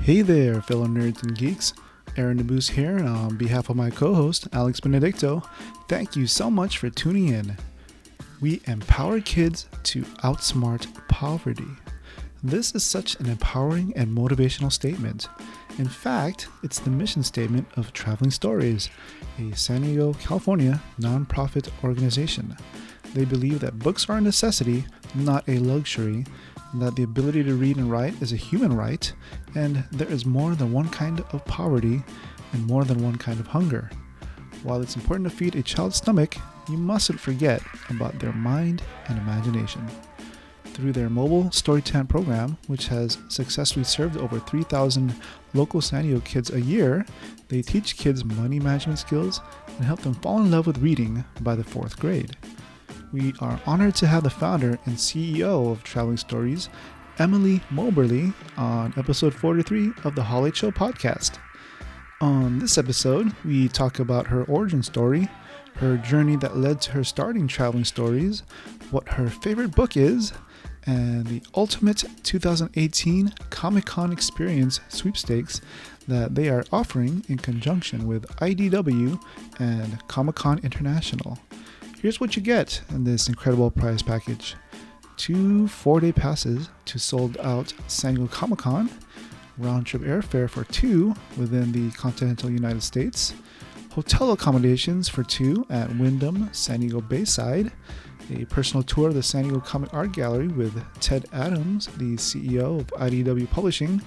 Hey there, fellow nerds and geeks. Aaron DeBoos here, and on behalf of my co-host, Alex Benedicto, thank you so much for tuning in. We empower kids to outsmart poverty. This is such an empowering and motivational statement. In fact, it's the mission statement of Traveling Stories, a San Diego, California nonprofit organization. They believe that books are a necessity, not a luxury, that the ability to read and write is a human right, and there is more than one kind of poverty and more than one kind of hunger. While it's important to feed a child's stomach, you mustn't forget about their mind and imagination. Through their mobile StoryTent program, which has successfully served over 3,000 local San Diego kids a year, they teach kids money management skills and help them fall in love with reading by the 4th grade. We are honored to have the founder and CEO of Traveling Stories, Emily Moberly, on episode 43 of the Hall H Show podcast. On this episode, we talk about her origin story, her journey that led to her starting Traveling Stories, what her favorite book is, and the ultimate 2018 Comic-Con Experience Sweepstakes that they are offering in conjunction with IDW and Comic-Con International. Here's what you get in this incredible prize package. 2 4-day passes to sold-out San Diego Comic-Con, round-trip airfare for 2 within the continental United States, hotel accommodations for 2 at Wyndham San Diego Bayside, a personal tour of the San Diego Comic Art Gallery with Ted Adams, the CEO of IDW Publishing,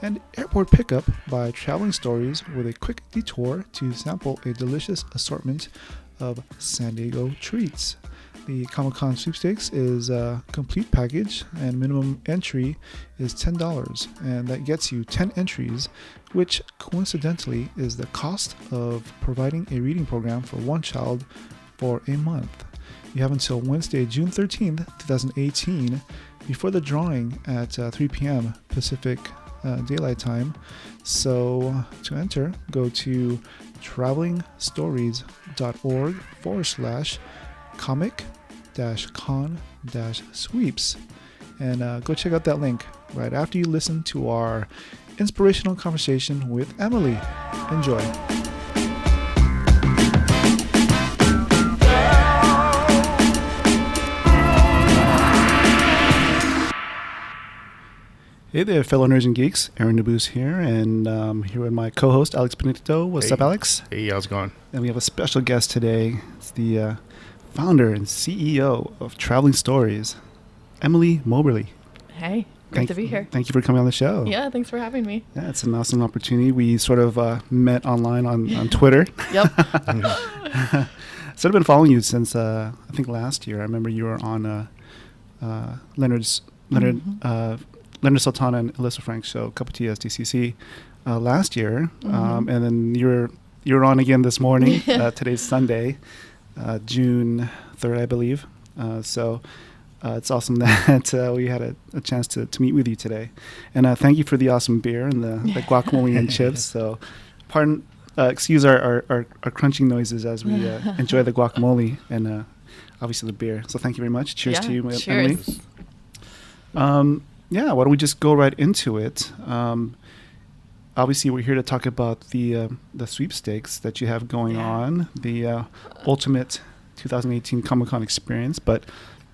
and airport pickup by Traveling Stories with a quick detour to sample a delicious assortment of San Diego treats. The Comic-Con Sweepstakes is a complete package, and minimum entry is $10, and that gets you 10 entries, which coincidentally is the cost of providing a reading program for one child for a month. You have until Wednesday, June 13th, 2018, before the drawing at 3 p.m. Pacific Daylight Time. So to enter, go to travelingstories.org/comic-con-sweeps and go check out that link right after you listen to our inspirational conversation with Emily. Enjoy. Hey there, fellow nerds and geeks. Aaron DeBoos here, and here with my co-host, Alex Benedicto. What's up, Alex? Hey, how's it going? And we have a special guest today. It's the founder and CEO of Traveling Stories, Emily Moberly. Hey, great to be here. Thank you for coming on the show. Yeah, thanks for having me. Yeah, it's an awesome opportunity. We sort of met online on Twitter. Yep. So I've been following you since, I think last year. I remember you were on Leonard Sultana and Alyssa Frank's show, Cup of Tea SDCC, last year, and then you're on again this morning. Today's Sunday, June 3rd, I believe. So it's awesome that we had a chance to meet with you today. And thank you for the awesome beer and the guacamole and chips. So excuse our crunching noises as we enjoy the guacamole and obviously the beer. So thank you very much. Cheers to you, Emily. Yeah, why don't we just go right into it? Obviously, we're here to talk about the sweepstakes that you have going on, the ultimate 2018 Comic-Con experience, but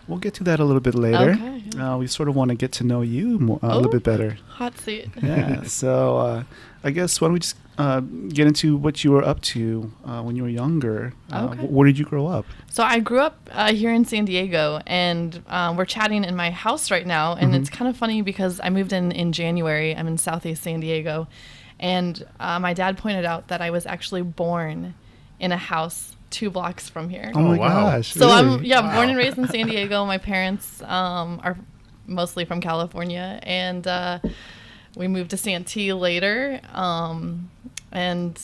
we'll get to that a little bit later. Okay, yeah. We sort of want to get to know you a little bit better. Hot seat. Yeah, so I guess why don't we just get into what you were up to when you were younger. Where did you grow up? So I grew up here in San Diego, and we're chatting in my house right now, and it's kind of funny because I moved in January. I'm in Southeast San Diego, and my dad pointed out that I was actually born in a house 2 blocks from here. Oh my gosh. So really? I'm born and raised in San Diego. My parents are mostly from California, and we moved to Santee later, and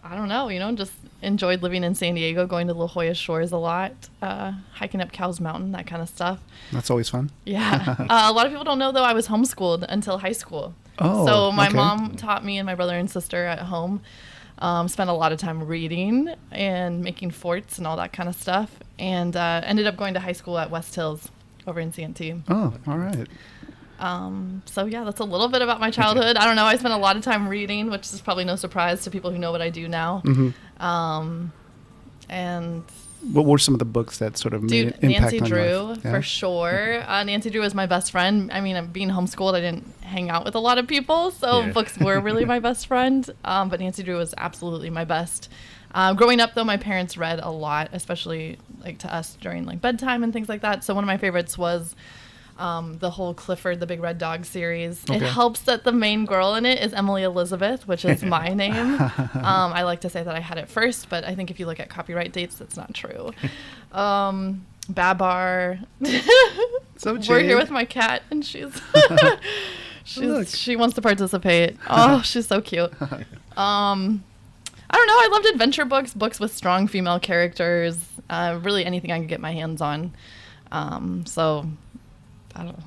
I don't know, just enjoyed living in San Diego, going to La Jolla Shores a lot, hiking up Cowles Mountain, that kind of stuff. That's always fun. Yeah. A lot of people don't know, though, I was homeschooled until high school. Oh, so my mom taught me and my brother and sister at home, spent a lot of time reading and making forts and all that kind of stuff, and ended up going to high school at West Hills over in Santee. Oh, all right. So yeah, that's a little bit about my childhood. I don't know. I spent a lot of time reading, which is probably no surprise to people who know what I do now. And what were some of the books that sort of made an impact Nancy on Drew, your life? for sure. Nancy Drew was my best friend. I mean, being homeschooled, I didn't hang out with a lot of people, so books were really my best friend. But Nancy Drew was absolutely my best. Growing up, though, my parents read a lot, especially like to us during like bedtime and things like that. So one of my favorites was the whole Clifford the Big Red Dog series. It helps that the main girl in it is Emily Elizabeth, which is my name. I like to say that I had it first, but I think if you look at copyright dates, that's not true. Babar. So we're here with my cat, and she wants to participate. Oh, she's so cute. I don't know. I loved adventure books with strong female characters. Really anything I could get my hands on. So I don't know.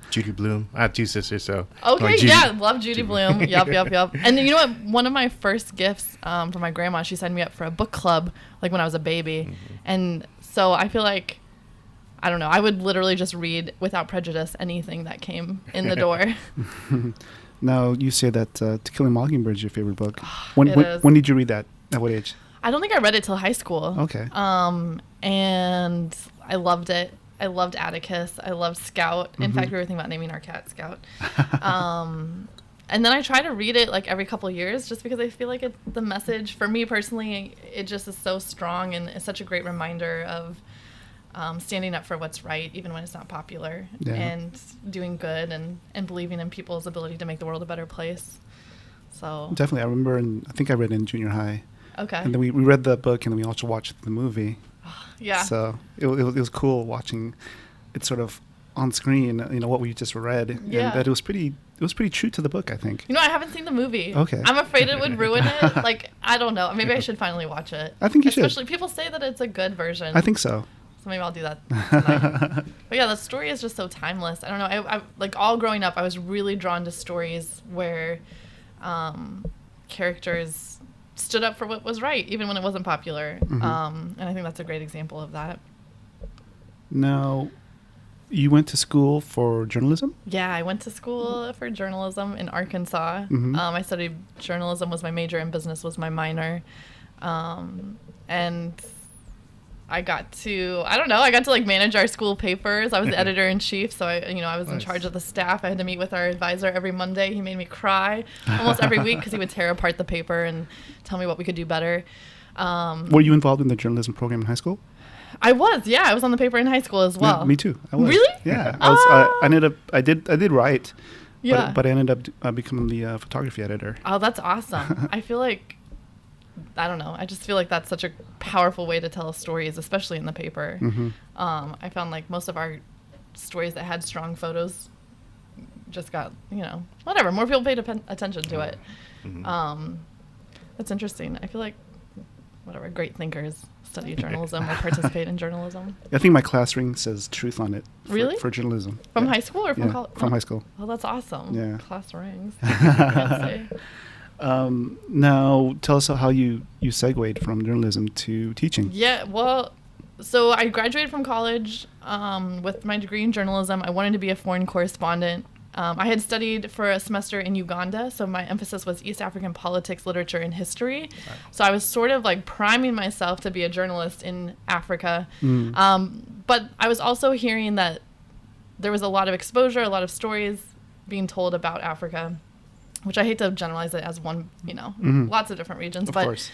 Judy Blume. I have two sisters, so. Okay, love Judy Blume. Yep. And you know what? One of my first gifts from my grandma, she signed me up for a book club, like when I was a baby. And so I feel like, I don't know, I would literally just read without prejudice anything that came in the door. Now, you say that To Kill a Mockingbird is your favorite book. It When did you read that? At what age? I don't think I read it till high school. Okay. And I loved it. I loved Atticus. I loved Scout. In fact, we were thinking about naming our cat Scout. And then I try to read it like every couple of years just because I feel like the message, for me personally, it just is so strong and it's such a great reminder of standing up for what's right, even when it's not popular, and doing good and believing in people's ability to make the world a better place. So definitely. I remember, I think I read it in junior high. Okay. And then we read the book and then we also watched the movie. Yeah. So it was cool watching it sort of on screen, what we just read. Yeah. And that it was pretty true to the book, I think. I haven't seen the movie. Okay. I'm afraid it would ruin it. Like, I don't know. Maybe I should finally watch it. I think you should. Especially people say that it's a good version. I think so. So maybe I'll do that tonight. But yeah, the story is just so timeless. I don't know. I like all growing up, I was really drawn to stories where characters stood up for what was right, even when it wasn't popular. And I think that's a great example of that. Now, you went to school for journalism? Yeah, I went to school for journalism in Arkansas. I studied journalism was my major and business was my minor. And I got to like manage our school papers. I was the editor-in-chief, so I was in charge of the staff. I had to meet with our advisor every Monday. He made me cry almost every week because he would tear apart the paper and tell me what we could do better. Were you involved in the journalism program in high school? I was, yeah. I was on the paper in high school as well. Yeah, me too. I was. Really? Yeah. I did write. Yeah. But I ended up becoming the photography editor. Oh, that's awesome. I feel like, I don't know. I just feel like that's such a powerful way to tell stories, especially in the paper. I found like most of our stories that had strong photos just got, whatever. More people paid attention to it. That's interesting. I feel like, whatever, great thinkers study journalism or participate in journalism. I think my class ring says truth on it. Really? For journalism. From high school or from college? From high school. Oh, that's awesome. Yeah. Class rings. Fancy. Now, tell us how you segued from journalism to teaching. Yeah, well, so I graduated from college with my degree in journalism. I wanted to be a foreign correspondent. I had studied for a semester in Uganda, so my emphasis was East African politics, literature, and history. Right. So I was sort of like priming myself to be a journalist in Africa. But I was also hearing that there was a lot of exposure, a lot of stories being told about Africa, which I hate to generalize it as one, lots of different regions. Of course.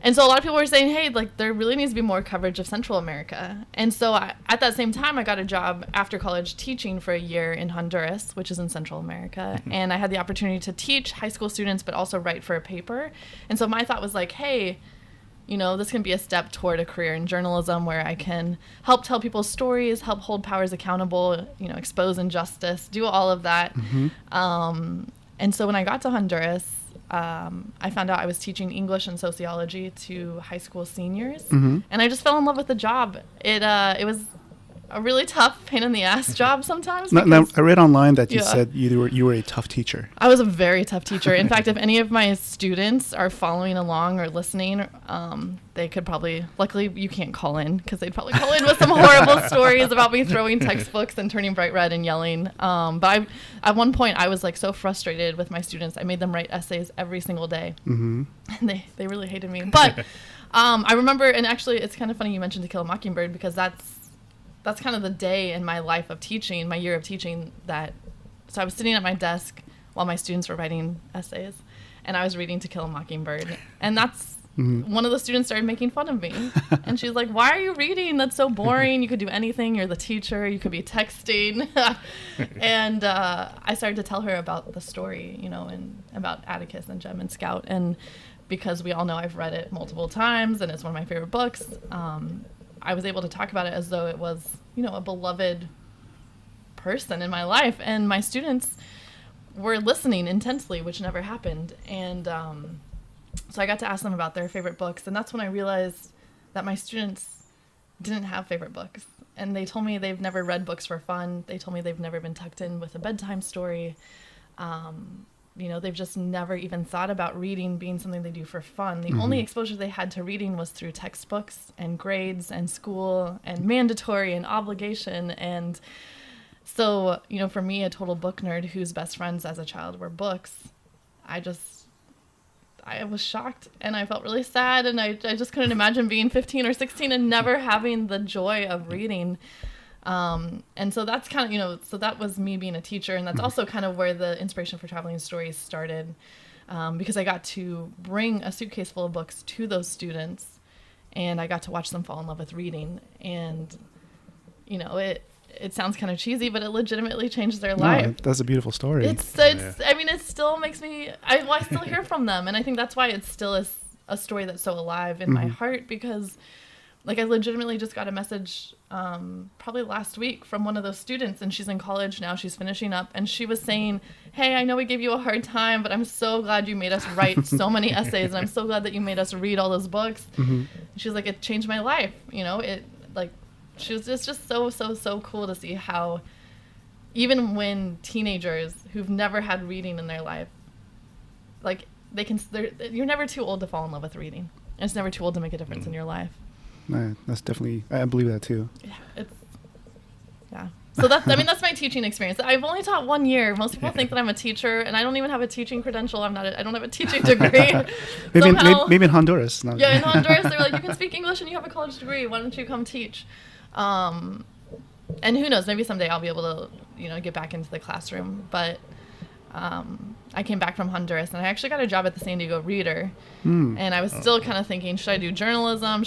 And so a lot of people were saying, hey, like there really needs to be more coverage of Central America. And so at that same time, I got a job after college teaching for a year in Honduras, which is in Central America. And I had the opportunity to teach high school students, but also write for a paper. And so my thought was like, hey, this can be a step toward a career in journalism where I can help tell people's stories, help hold powers accountable, expose injustice, do all of that. And so when I got to Honduras, I found out I was teaching English and sociology to high school seniors, and I just fell in love with the job. I a really tough pain in the ass job sometimes. Now, I read online that you Yeah. said you were a tough teacher. I was a very tough teacher. In fact, if any of my students are following along or listening, they could probably, luckily you can't call in because they'd probably call in with some horrible stories about me throwing textbooks and turning bright red and yelling. But at one point I was like so frustrated with my students. I made them write essays every single day. Mm-hmm. And they really hated me. But I remember, and actually it's kind of funny you mentioned To Kill a Mockingbird, because that's kind of the day in my life of teaching, my year of teaching, so I was sitting at my desk while my students were writing essays, and I was reading To Kill a Mockingbird. And that's one of the students started making fun of me. And she's like, why are you reading? That's so boring. You could do anything. You're the teacher. You could be texting. And I started to tell her about the story, and about Atticus and Jem and Scout. And because we all know I've read it multiple times and it's one of my favorite books, I was able to talk about it as though it was, a beloved person in my life. And my students were listening intensely, which never happened. And so I got to ask them about their favorite books. And that's when I realized that my students didn't have favorite books. And they told me they've never read books for fun. They told me they've never been tucked in with a bedtime story. They've just never even thought about reading being something they do for fun. The only exposure they had to reading was through textbooks and grades and school and mandatory and obligation. And so, for me, a total book nerd whose best friends as a child were books, I was shocked and I felt really sad. And I just couldn't imagine being 15 or 16 and never having the joy of reading. And so that's kind of, so that was me being a teacher. And that's also kind of where the inspiration for Traveling Stories started, because I got to bring a suitcase full of books to those students and I got to watch them fall in love with reading. And, it sounds kind of cheesy, but it legitimately changed their life. That's a beautiful story. I mean, it still makes me, I still hear from them. And I think that's why it still is a story that's so alive in my heart, because I legitimately just got a message probably last week from one of those students, and she's in college now. She's finishing up, and she was saying, hey, I know we gave you a hard time, but I'm so glad you made us write so many essays, and I'm so glad that you made us read all those books. She's like, it changed my life. She was just so cool to see how even when teenagers who've never had reading in their life, you're never too old to fall in love with reading. And it's never too old to make a difference in your life. That's definitely, I believe that too. Yeah. So that's my teaching experience. I've only taught 1 year. Most people think that I'm a teacher, and I don't even have a teaching credential. I don't have a teaching degree. maybe in Honduras. In Honduras, they're like, you can speak English and you have a college degree. Why don't you come teach? And who knows? Maybe someday I'll be able to, get back into the classroom. But I came back from Honduras, and I actually got a job at the San Diego Reader. And I was still kind of thinking, should I do journalism?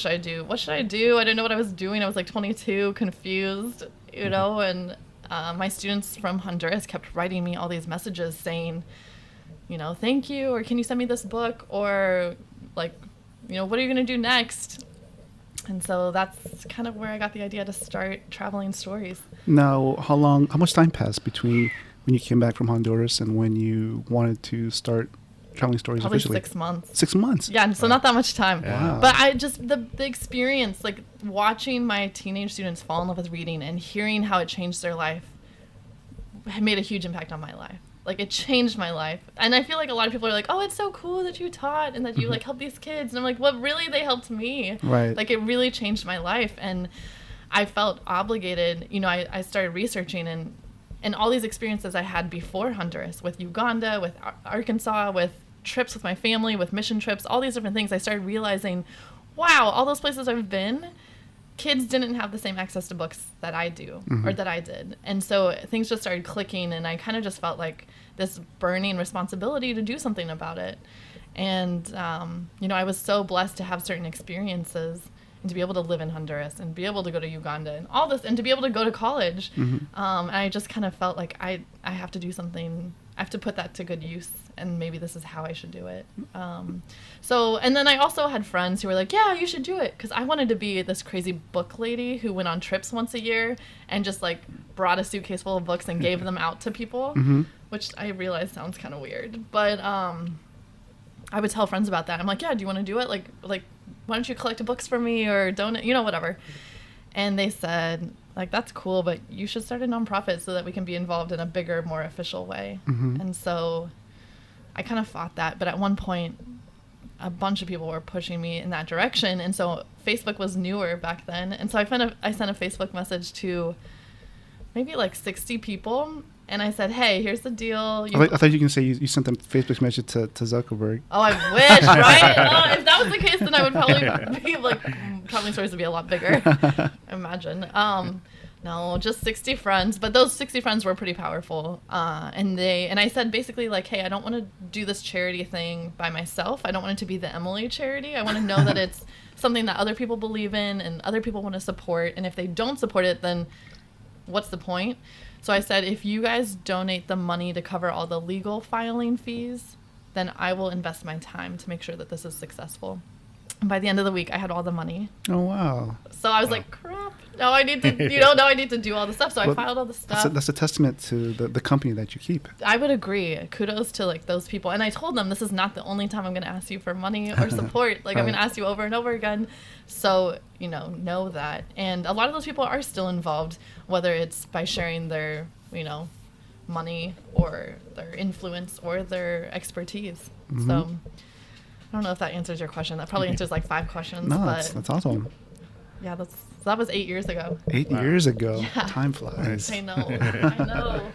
What should I do? I didn't know what I was doing. I was 22, confused, and my students from Honduras kept writing me all these messages saying, thank you, or can you send me this book, or what are you going to do next? And so that's kind of where I got the idea to start Traveling Stories. Now, how much time passed between when you came back from Honduras and when you wanted to start Traveling Stories Probably officially? 6 months. 6 months? Yeah, so not that much time. Wow. But I just, the experience, watching my teenage students fall in love with reading and hearing how it changed their life had made a huge impact on my life. It changed my life. And I feel like a lot of people are like, oh, it's so cool that you taught and that you helped these kids. And I'm like, well, really, they helped me. Right. It really changed my life. And I felt obligated. I started researching and all these experiences I had before Honduras, with Uganda, with Arkansas, with trips with my family, with mission trips, all these different things. I started realizing, wow, all those places I've been, kids didn't have the same access to books that I do, or that I did. And so things just started clicking, and I kind of just felt like this burning responsibility to do something about it. And, I was so blessed to have certain experiences and to be able to live in Honduras and be able to go to Uganda and all this, and to be able to go to college. And I just kind of felt like I have to do something. I have to put that to good use, and maybe this is how I should do it. And then I also had friends who were like, yeah, you should do it. Because I wanted to be this crazy book lady who went on trips once a year and just brought a suitcase full of books and gave them out to people, which I realize sounds kind of weird. But I would tell friends about that. I'm like, yeah, do you want to do it? Why don't you collect books for me or donate, whatever. And they said, like, that's cool, but you should start a nonprofit so that we can be involved in a bigger, more official way. And so I kind of fought that. But at one point, a bunch of people were pushing me in that direction. And so Facebook was newer back then. And so I sent a Facebook message to maybe like 60 people. And I said, hey, here's the deal. I thought you can say you sent them Facebook message to Zuckerberg. Oh, I wish, right? Oh, if that was the case, then I would probably be like, Traveling Stories would be a lot bigger. Imagine. No, just 60 friends. But those 60 friends were pretty powerful. And I said basically like, hey, I don't want to do this charity thing by myself. I don't want it to be the Emily charity. I want to know that it's something that other people believe in and other people want to support. And if they don't support it, then what's the point? So I said, if you guys donate the money to cover all the legal filing fees, then I will invest my time to make sure that this is successful. And by the end of the week, I had all the money. Oh, wow. So I was like, crap. Now I need to, now I need to do all the stuff. So I filed all the stuff. That's a testament to the company that you keep. I would agree. Kudos to like those people. And I told them this is not the only time I'm going to ask you for money or support. Like, right. I'm going to ask you over and over again. So, know that. And a lot of those people are still involved, whether it's by sharing their, money or their influence or their expertise. So I don't know if that answers your question. That probably answers like 5 questions. No, but that's awesome. Yeah, that was 8 years ago. 8 years ago. Yeah. Time flies. I know.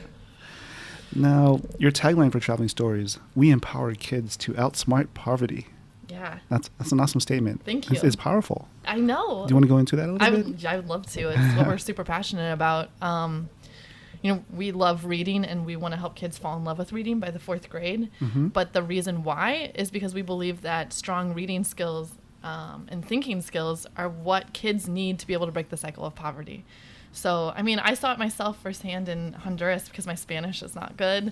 Now, your tagline for Traveling Stories, we empower kids to outsmart poverty. Yeah. That's an awesome statement. Thank you. It's powerful. I know. Do you want to go into that a little bit? I would love to. It's what we're super passionate about. We love reading and we want to help kids fall in love with reading by the 4th grade. But the reason why is because we believe that strong reading skills and thinking skills are what kids need to be able to break the cycle of poverty. So, I saw it myself firsthand in Honduras because my Spanish is not good.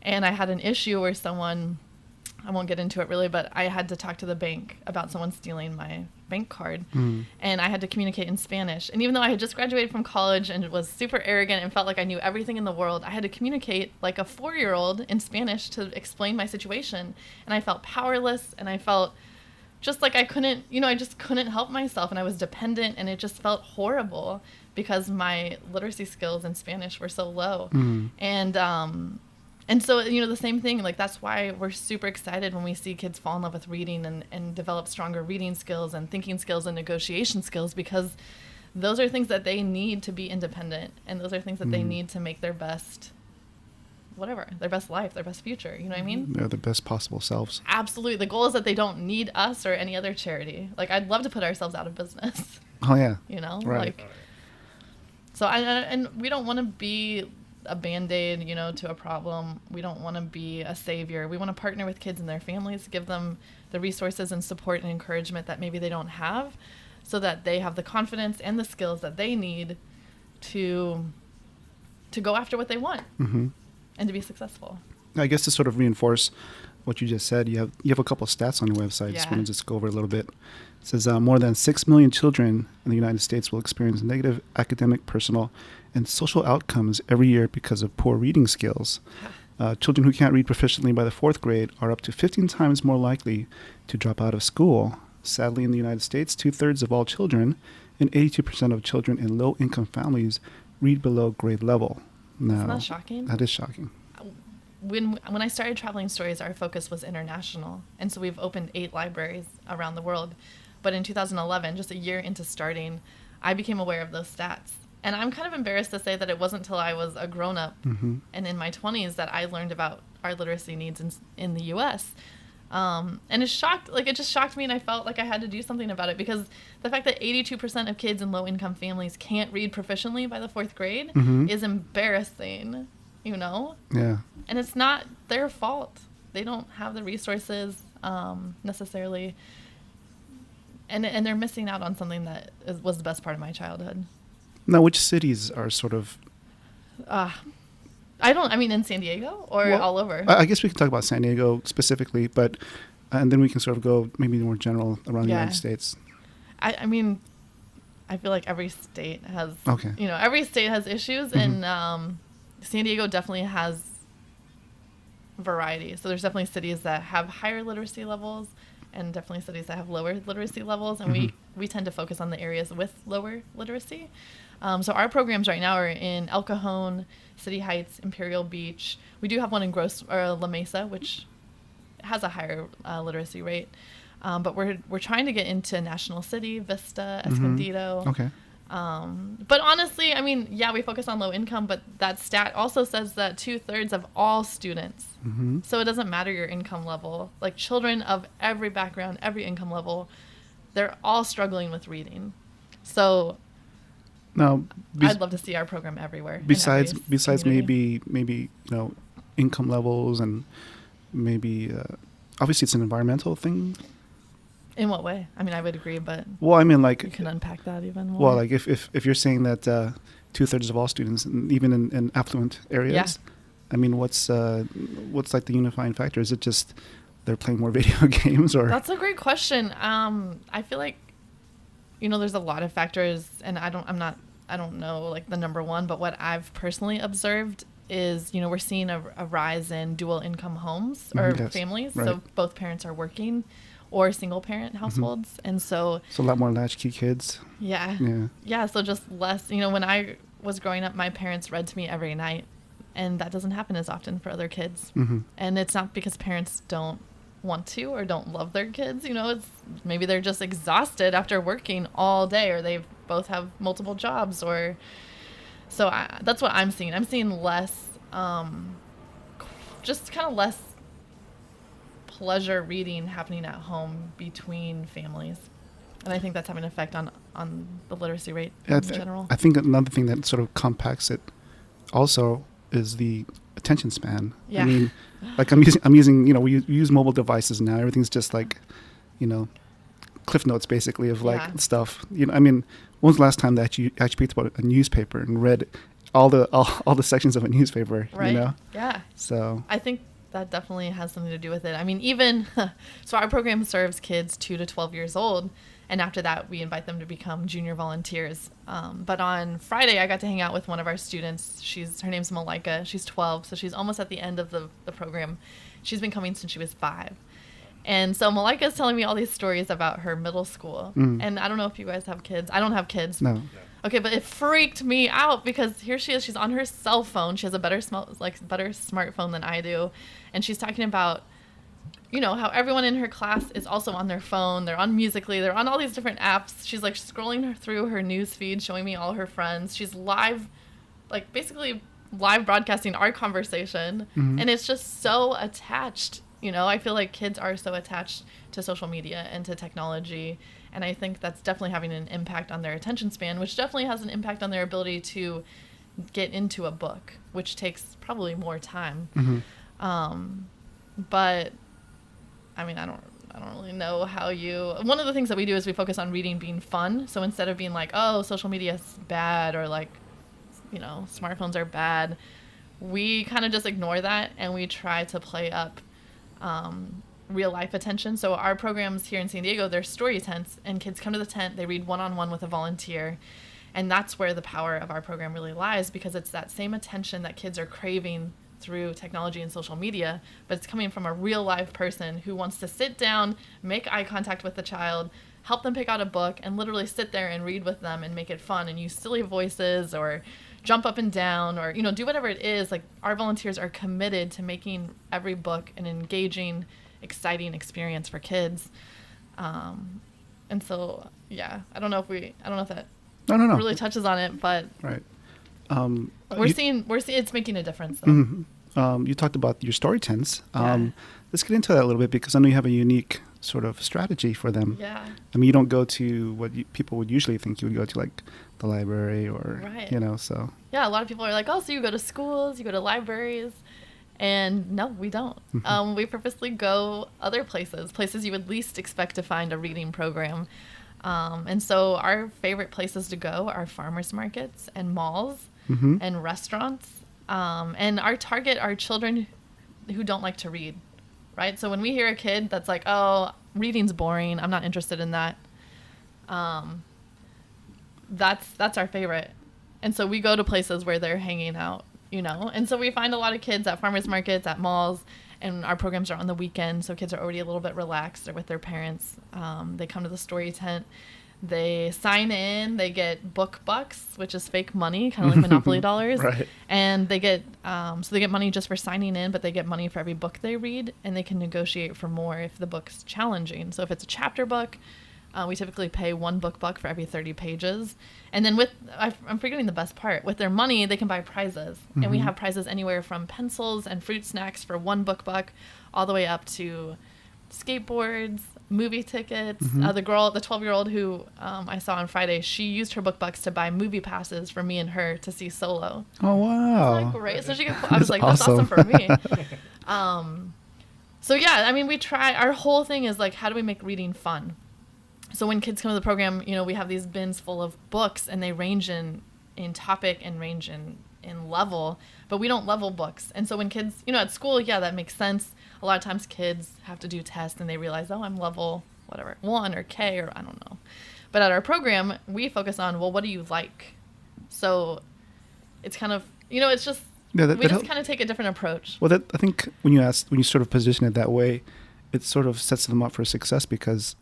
And I had an issue where I won't get into it really, but I had to talk to the bank about someone stealing my bank card. And I had to communicate in Spanish. And even though I had just graduated from college and was super arrogant and felt like I knew everything in the world, I had to communicate like a 4-year-old in Spanish to explain my situation. And I felt powerless and I felt just like I couldn't, I just couldn't help myself and I was dependent and it just felt horrible because my literacy skills in Spanish were so low. And so, the same thing, like that's why we're super excited when we see kids fall in love with reading and develop stronger reading skills and thinking skills and negotiation skills, because those are things that they need to be independent. And those are things that they need to make their best, their best life, their best future. You know what I mean? They're the best possible selves. Absolutely. The goal is that they don't need us or any other charity. Like, I'd love to put ourselves out of business. Oh, yeah. Right. So, and we don't want to be a Band-Aid, to a problem. We don't want to be a savior. We want to partner with kids and their families, give them the resources and support and encouragement that maybe they don't have, so that they have the confidence and the skills that they need to go after what they want and to be successul. I guess to sort of reinforce what you just said, you have a couple of stats on your website. I just want to just go over a little bit. It says more than 6 million children in the United States will experience negative academic, personal, and social outcomes every year because of poor reading skills. Children who can't read proficiently by the 4th grade are up to 15 times more likely to drop out of school. Sadly, in the United States, 2/3 of all children and 82% of children in low-income families read below grade level. Now, isn't that shocking? That is shocking. When I started Traveling Stories, our focus was international. And so we've opened 8 libraries around the world. But in 2011, just a year into starting, I became aware of those stats. And I'm kind of embarrassed to say that it wasn't until I was a grown-up and in my 20s that I learned about our literacy needs in the U.S. And it just shocked me, and I felt like I had to do something about it, because the fact that 82% of kids in low-income families can't read proficiently by the 4th grade is embarrassing, Yeah. And it's not their fault. They don't have the resources necessarily. And they're missing out on something that was the best part of my childhood. Now, which cities are sort of... in San Diego or all over? I guess we can talk about San Diego specifically, but and then we can sort of go maybe more general around the United States. I feel like every state has... Okay. Every state has issues, and San Diego definitely has variety. So there's definitely cities that have higher literacy levels, and definitely cities that have lower literacy levels, and we tend to focus on the areas with lower literacy. So our programs right now are in El Cajon, City Heights, Imperial Beach. We do have one in La Mesa, which has a higher literacy rate. But we're trying to get into National City, Vista, Escondido. Okay. But honestly, I mean, yeah, we focus on low income, but that stat also says that 2/3 of all students. So it doesn't matter your income level. Like children of every background, every income level, they're all struggling with reading. So Now, I'd love to see our program everywhere. Besides community. maybe income levels and maybe obviously it's an environmental thing. In what way? I mean, I would agree, but Well, I mean, like you can unpack that even more. well, like if you're saying that 2/3 of all students, and even in affluent areas, I mean, what's like the unifying factor? Is it just they're playing more video games, or? That's a great question. I feel like, there's a lot of factors, and I don't know like the number one, but what I've personally observed is, we're seeing a rise in dual income homes or families. Right. So both parents are working, or single parent households. And so a lot more latchkey kids. Yeah. So just less, when I was growing up, my parents read to me every night, and that doesn't happen as often for other kids. And it's not because parents don't want to or don't love their kids. It's maybe they're just exhausted after working all day, or they both have multiple jobs, or so that's what I'm seeing. I'm seeing less, just kind of less pleasure reading happening at home between families. And I think that's having an effect on the literacy rate in general. I think another thing that sort of compacts it also is the attention span. Yeah. I mean, like I'm using, we use mobile devices now. Everything's just like, Cliff Notes basically of like stuff. I mean, when's the last time that you actually picked up a newspaper and read all the sections of a newspaper? Right. Yeah. So I think that definitely has something to do with it. I mean, even so our program serves kids 2 to 12 years old, and after that we invite them to become junior volunteers. But on Friday I got to hang out with one of our students. Her name's Malika. She's 12, so she's almost at the end of the program. She's been coming since she was 5. And so Malika is telling me all these stories about her middle school. And I don't know if you guys have kids. I don't have kids. No. Okay, but it freaked me out because here she is. She's on her cell phone. She has a better smartphone than I do. And she's talking about, how everyone in her class is also on their phone. They're on Musical.ly. They're on all these different apps. She's like scrolling through her news feed, showing me all her friends. She's basically live broadcasting our conversation. And it's just so attached. I feel like kids are so attached to social media and to technology. And I think that's definitely having an impact on their attention span, which definitely has an impact on their ability to get into a book, which takes probably more time. But I mean, I don't really know how one of the things that we do is we focus on reading being fun. So instead of being like, oh, social media is bad, or like, smartphones are bad, we kind of just ignore that and we try to play up real life attention. So our programs here in San Diego, they're story tents, and kids come to the tent, they read one-on-one with a volunteer. And that's where the power of our program really lies, because it's that same attention that kids are craving through technology and social media, but it's coming from a real live person who wants to sit down, make eye contact with the child, help them pick out a book, and literally sit there and read with them and make it fun and use silly voices or jump up and down or, do whatever it is. Like, our volunteers are committed to making every book an engaging, exciting experience for kids. And so, yeah, I don't know if that no. really touches on it, but right. We're seeing it's making a difference, though. You talked about your story tents. Let's get into that a little bit, because I know you have a unique sort of strategy for them. Yeah. I mean, you don't go to what people would usually think you would go to, like the library or, so. Yeah, a lot of people are like, oh, so you go to schools, you go to libraries. And no, we don't. We purposely go other places you would least expect to find a reading program. And so our favorite places to go are farmers markets and malls and restaurants. And our target are children who don't like to read, right? So when we hear a kid that's like, oh, reading's boring, I'm not interested in that, that's our favorite. And so we go to places where they're hanging out, And so we find a lot of kids at farmers markets, at malls, And our programs are on the weekend, so kids are already a little bit relaxed. They're with their parents. They come to the story tent. They sign in. They get book bucks, which is fake money, kind of like Monopoly dollars. Right. And they get so they get money just for signing in, but they get money for every book they read, and they can negotiate for more if the book's challenging. So if it's a chapter book, we typically pay one book buck for every 30 pages. And then I'm forgetting the best part. With their money, they can buy prizes. And we have prizes anywhere from pencils and fruit snacks for one book buck all the way up to skateboards, movie tickets. The 12-year-old who I saw on Friday, she used her book bucks to buy movie passes for me and her to see Solo. Oh, wow. Isn't that great? So I was like, that's awesome for me. So yeah, I mean, our whole thing is like, how do we make reading fun? So when kids come to the program, we have these bins full of books, and they range in topic and range in level, but we don't level books. And so when kids, at school, yeah, that makes sense. A lot of times kids have to do tests and they realize, oh, I'm level whatever, 1 or K or I don't know. But at our program, we focus on, well, what do you like? So it's kind of, it's just, we just kind of take a different approach. Well, I think when you sort of position it that way, it sort of sets them up for success, because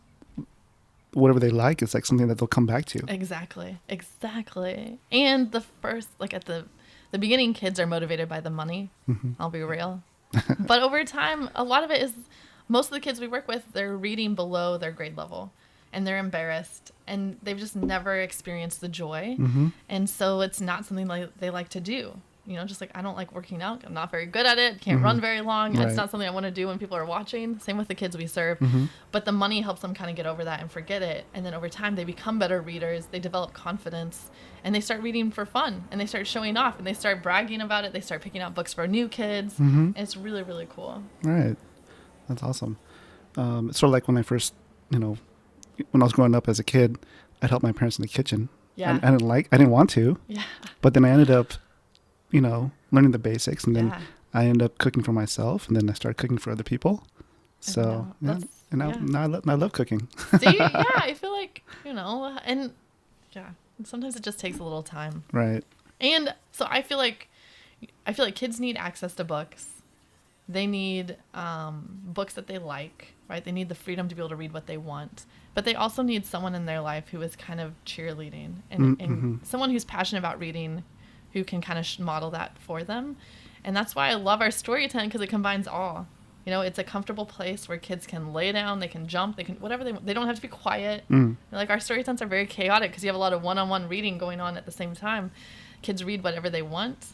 whatever they like, it's like something that they'll come back to. Exactly. And the first, like at the beginning, kids are motivated by the money. I'll be real. But over time, a lot of it is, most of the kids we work with, they're reading below their grade level, and they're embarrassed, and they've just never experienced the joy. And so it's not something like they like to do. Just like, I don't like working out. I'm not very good at it. Can't run very long. Right. It's not something I want to do when people are watching. Same with the kids we serve. But the money helps them kind of get over that and forget it. And then over time, they become better readers. They develop confidence, and they start reading for fun, and they start showing off, and they start bragging about it. They start picking out books for new kids. And it's really, really cool. Right. That's awesome. It's sort of like when I first, when I was growing up as a kid, I'd help my parents in the kitchen. Yeah. I didn't want to. Yeah. But then I ended up learning the basics, and then I ended up cooking for myself, and then I started cooking for other people. So, now I love cooking. See, yeah, I feel like, and yeah, sometimes it just takes a little time. Right. And so I feel like kids need access to books. They need books that they like, right? They need the freedom to be able to read what they want. But they also need someone in their life who is kind of cheerleading and someone who's passionate about reading, who can kind of model that for them. And that's why I love our story tent, because it combines all. It's a comfortable place where kids can lay down, they can jump, they can whatever they don't have to be quiet. Like, our story tents are very chaotic because you have a lot of one-on-one reading going on at the same time. Kids read whatever they want.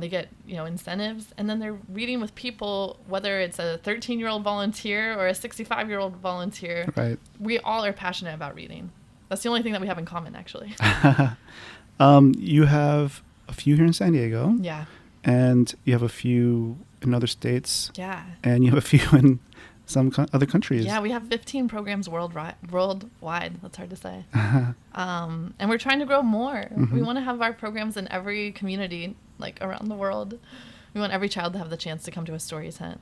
They get, incentives, and then they're reading with people, whether it's a 13-year-old volunteer or a 65-year-old volunteer. Right. We all are passionate about reading. That's the only thing that we have in common, actually. You have a few here in San Diego. Yeah. And you have a few in other states. Yeah. And you have a few in some other countries. Yeah, we have 15 programs worldwide. That's hard to say. And we're trying to grow more. We want to have our programs in every community, like around the world. We want every child to have the chance to come to a story tent.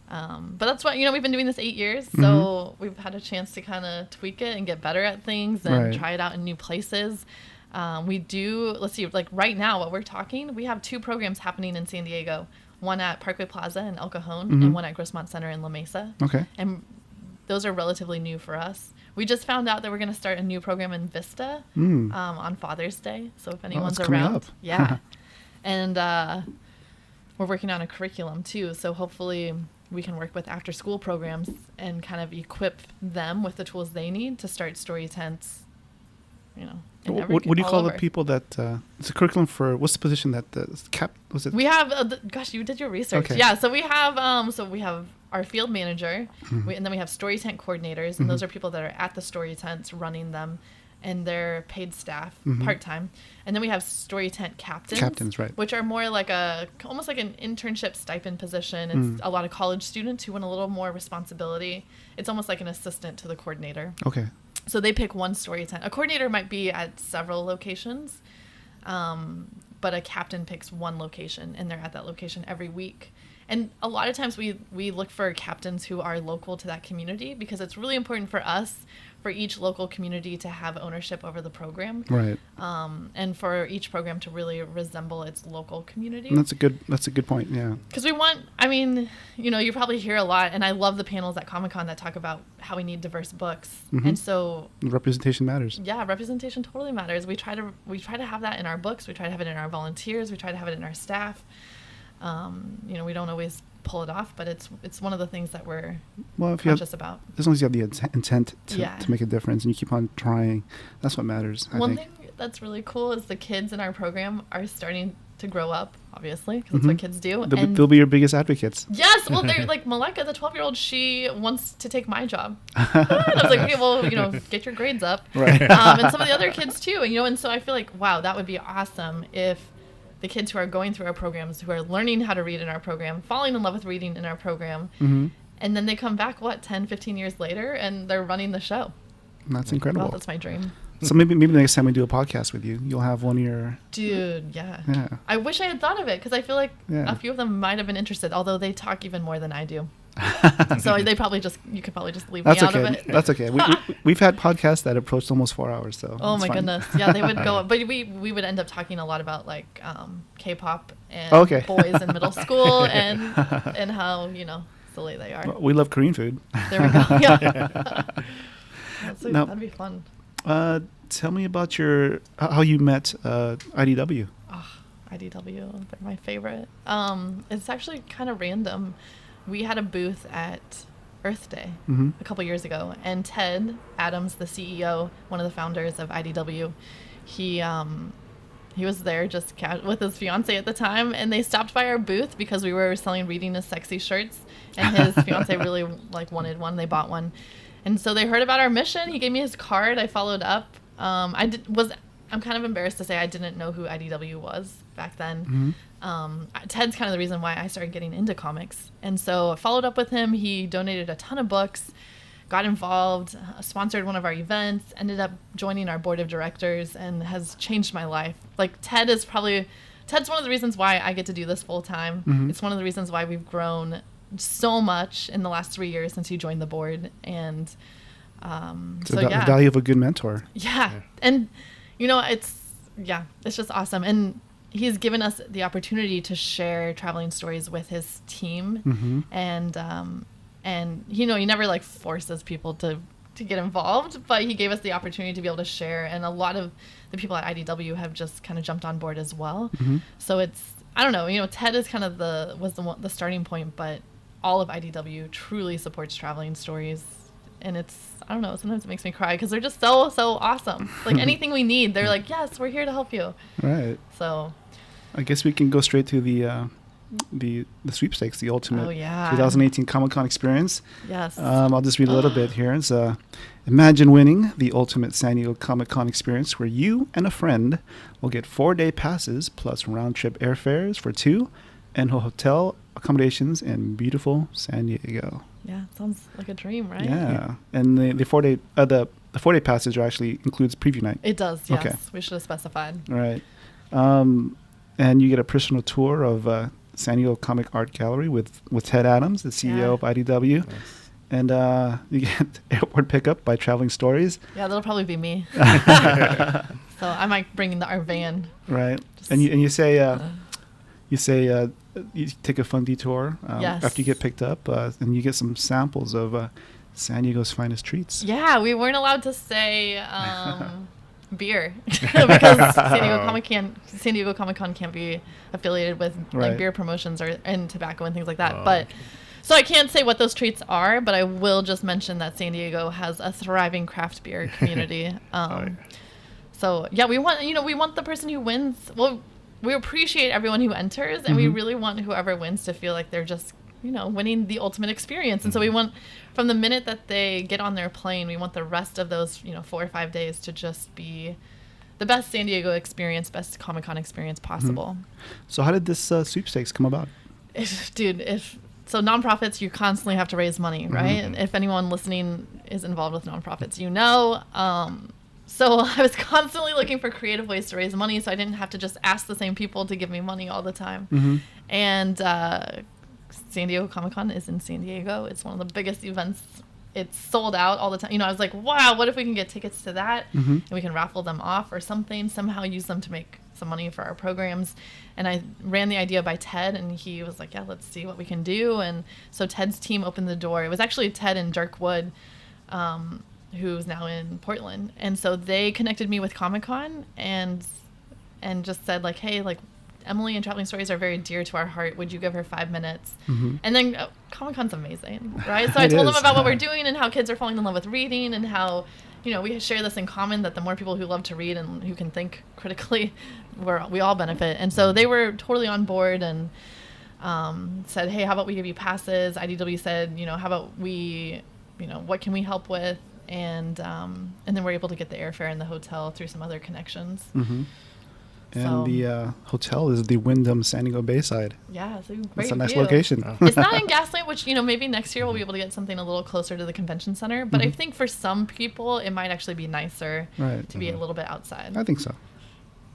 But that's why, we've been doing this 8 years. So we've had a chance to kind of tweak it and get better at things and try it out in new places. We do, let's see, like right now, what we're talking, we have 2 programs happening in San Diego. One at Parkway Plaza in El Cajon and one at Grossmont Center in La Mesa. Okay. And those are relatively new for us. We just found out that we're going to start a new program in Vista on Father's Day. So if anyone's around. Yeah. And we're working on a curriculum too. So hopefully we can work with after school programs and kind of equip them with the tools they need to start story tents. What do you call the people that it's a curriculum for? What's the position that was it? We have gosh, you did your research. Okay. Yeah, so we have our field manager, and then we have story tent coordinators, and those are people that are at the story tents running them, and they're paid staff part time. And then we have story tent captains, right? Which are more like almost like an internship stipend position. It's a lot of college students who want a little more responsibility. It's almost like an assistant to the coordinator. Okay. So they pick one story tent. A coordinator might be at several locations, but a captain picks one location, and they're at that location every week. And a lot of times we look for captains who are local to that community, because it's really important for us, for each local community to have ownership over the program. Right. And for each program to really resemble its local community. And that's a good point. Yeah. Because we want, I mean, you know, you probably hear a lot, and I love the panels at Comic-Con that talk about how we need diverse books. Mm-hmm. And so representation matters. Yeah, representation totally matters. We try to have that in our books. We try to have it in our volunteers. We try to have it in our staff. You know, we don't always pull it off, but it's one of the things that we're conscious about. As long as you have the intent to make a difference, and you keep on trying, that's what matters. One thing that's really cool is the kids in our program are starting to grow up, obviously, because that's what kids do. They'll be your biggest advocates. Yes, well, they're like Maleka, the 12-year-old. She wants to take my job. And I was like, okay, well, you know, get your grades up. Right. And some of the other kids too, and you know, and so I feel like, wow, that would be awesome if the kids who are going through our programs, who are learning how to read in our program, falling in love with reading in our program, and then they come back, 10, 15 years later, and they're running the show. That's incredible. Well, that's my dream. So maybe the next time we do a podcast with you, you'll have one of your... Dude, yeah. Yeah. I wish I had thought of it, because I feel like a few of them might have been interested, although they talk even more than I do. So you could probably just leave me out of it. That's okay. We've had podcasts that approached almost 4 hours. So oh my goodness, yeah, they would go, but we would end up talking a lot about like K-pop and boys in middle school and how, you know, silly they are. Well, we love Korean food. There we go. Yeah. That'd be fun. Tell me about how you met IDW. Oh, IDW, they're my favorite. It's actually kind of random. We had a booth at Earth Day a couple years ago, and Ted Adams, the CEO, one of the founders of IDW, he was there just with his fiance at the time, and they stopped by our booth because we were selling Reading is Sexy shirts, and his fiance really wanted one. They bought one, and so they heard about our mission. He gave me his card. I followed up. I'm kind of embarrassed to say I didn't know who IDW was back then. Ted's kind of the reason why I started getting into comics. And so I followed up with him. He donated a ton of books, got involved, sponsored one of our events, ended up joining our board of directors, and has changed my life. Like Ted's one of the reasons why I get to do this full time. It's one of the reasons why we've grown so much in the last 3 years since he joined the board. And the value of a good mentor. Yeah. And you know, it's just awesome. And he's given us the opportunity to share traveling stories with his team. And you know, he never like forces people to get involved, but he gave us the opportunity to be able to share. And a lot of the people at IDW have just kind of jumped on board as well. So I don't know, you know, Ted is kind of the starting point, but all of IDW truly supports traveling stories. And I don't know, sometimes it makes me cry because they're just so awesome. Like anything we need, they're like, yes, we're here to help you. Right. So I guess we can go straight to the sweepstakes, the ultimate 2018 Comic-Con experience. Yes. I'll just read a little bit here. It's imagine winning the ultimate San Diego Comic-Con experience, where you and a friend will get 4-day passes plus round-trip airfares for 2 and hotel accommodations in beautiful San Diego. Yeah, sounds like a dream, right? Yeah, and the 4-day passage actually includes preview night. It does. Yes, okay. We should have specified. Right, and you get a personal tour of San Diego Comic Art Gallery with Ted Adams, the CEO of IDW, and you get airport pickup by Traveling Stories. Yeah, that'll probably be me. So I might bring our van. Right, and you say. You take a fun detour after you get picked up, and you get some samples of San Diego's finest treats. Yeah, we weren't allowed to say beer because San Diego Comic-Con can't be affiliated with like beer promotions and tobacco and things like that. So I can't say what those treats are, but I will just mention that San Diego has a thriving craft beer community. So yeah, we want the person who wins. Well, we appreciate everyone who enters, and we really want whoever wins to feel like they're just, you know, winning the ultimate experience. And so we want, from the minute that they get on their plane, we want the rest of those, 4 or 5 days to just be the best San Diego experience, best Comic-Con experience possible. So how did this sweepstakes come about? So nonprofits, you constantly have to raise money, right? If anyone listening is involved with nonprofits, you know. So I was constantly looking for creative ways to raise money, so I didn't have to just ask the same people to give me money all the time. And San Diego Comic-Con is in San Diego. It's one of the biggest events. It's sold out all the time. I was like, wow, what if we can get tickets to that and we can raffle them off or something, somehow use them to make some money for our programs. And I ran the idea by Ted, and he was like, yeah, let's see what we can do. And so Ted's team opened the door. It was actually Ted and Dirk Wood, who's now in Portland. And so they connected me with Comic-Con and just said like, hey, like, Emily and Traveling Stories are very dear to our heart. Would you give her 5 minutes? And then Comic-Con's amazing, right? So I told them about what we're doing and how kids are falling in love with reading and how, we share this in common, that the more people who love to read and who can think critically, we all benefit. And so they were totally on board and said, hey, how about we give you passes? IDW said, how about we, what can we help with? And then we're able to get the airfare and the hotel through some other connections. And the hotel is the Wyndham San Diego Bayside. Yeah, it's a great That's a nice view. location. It's not in Gaslamp, which, maybe next year we'll be able to get something a little closer to the convention center. But I think for some people, it might actually be nicer to be a little bit outside. I think so.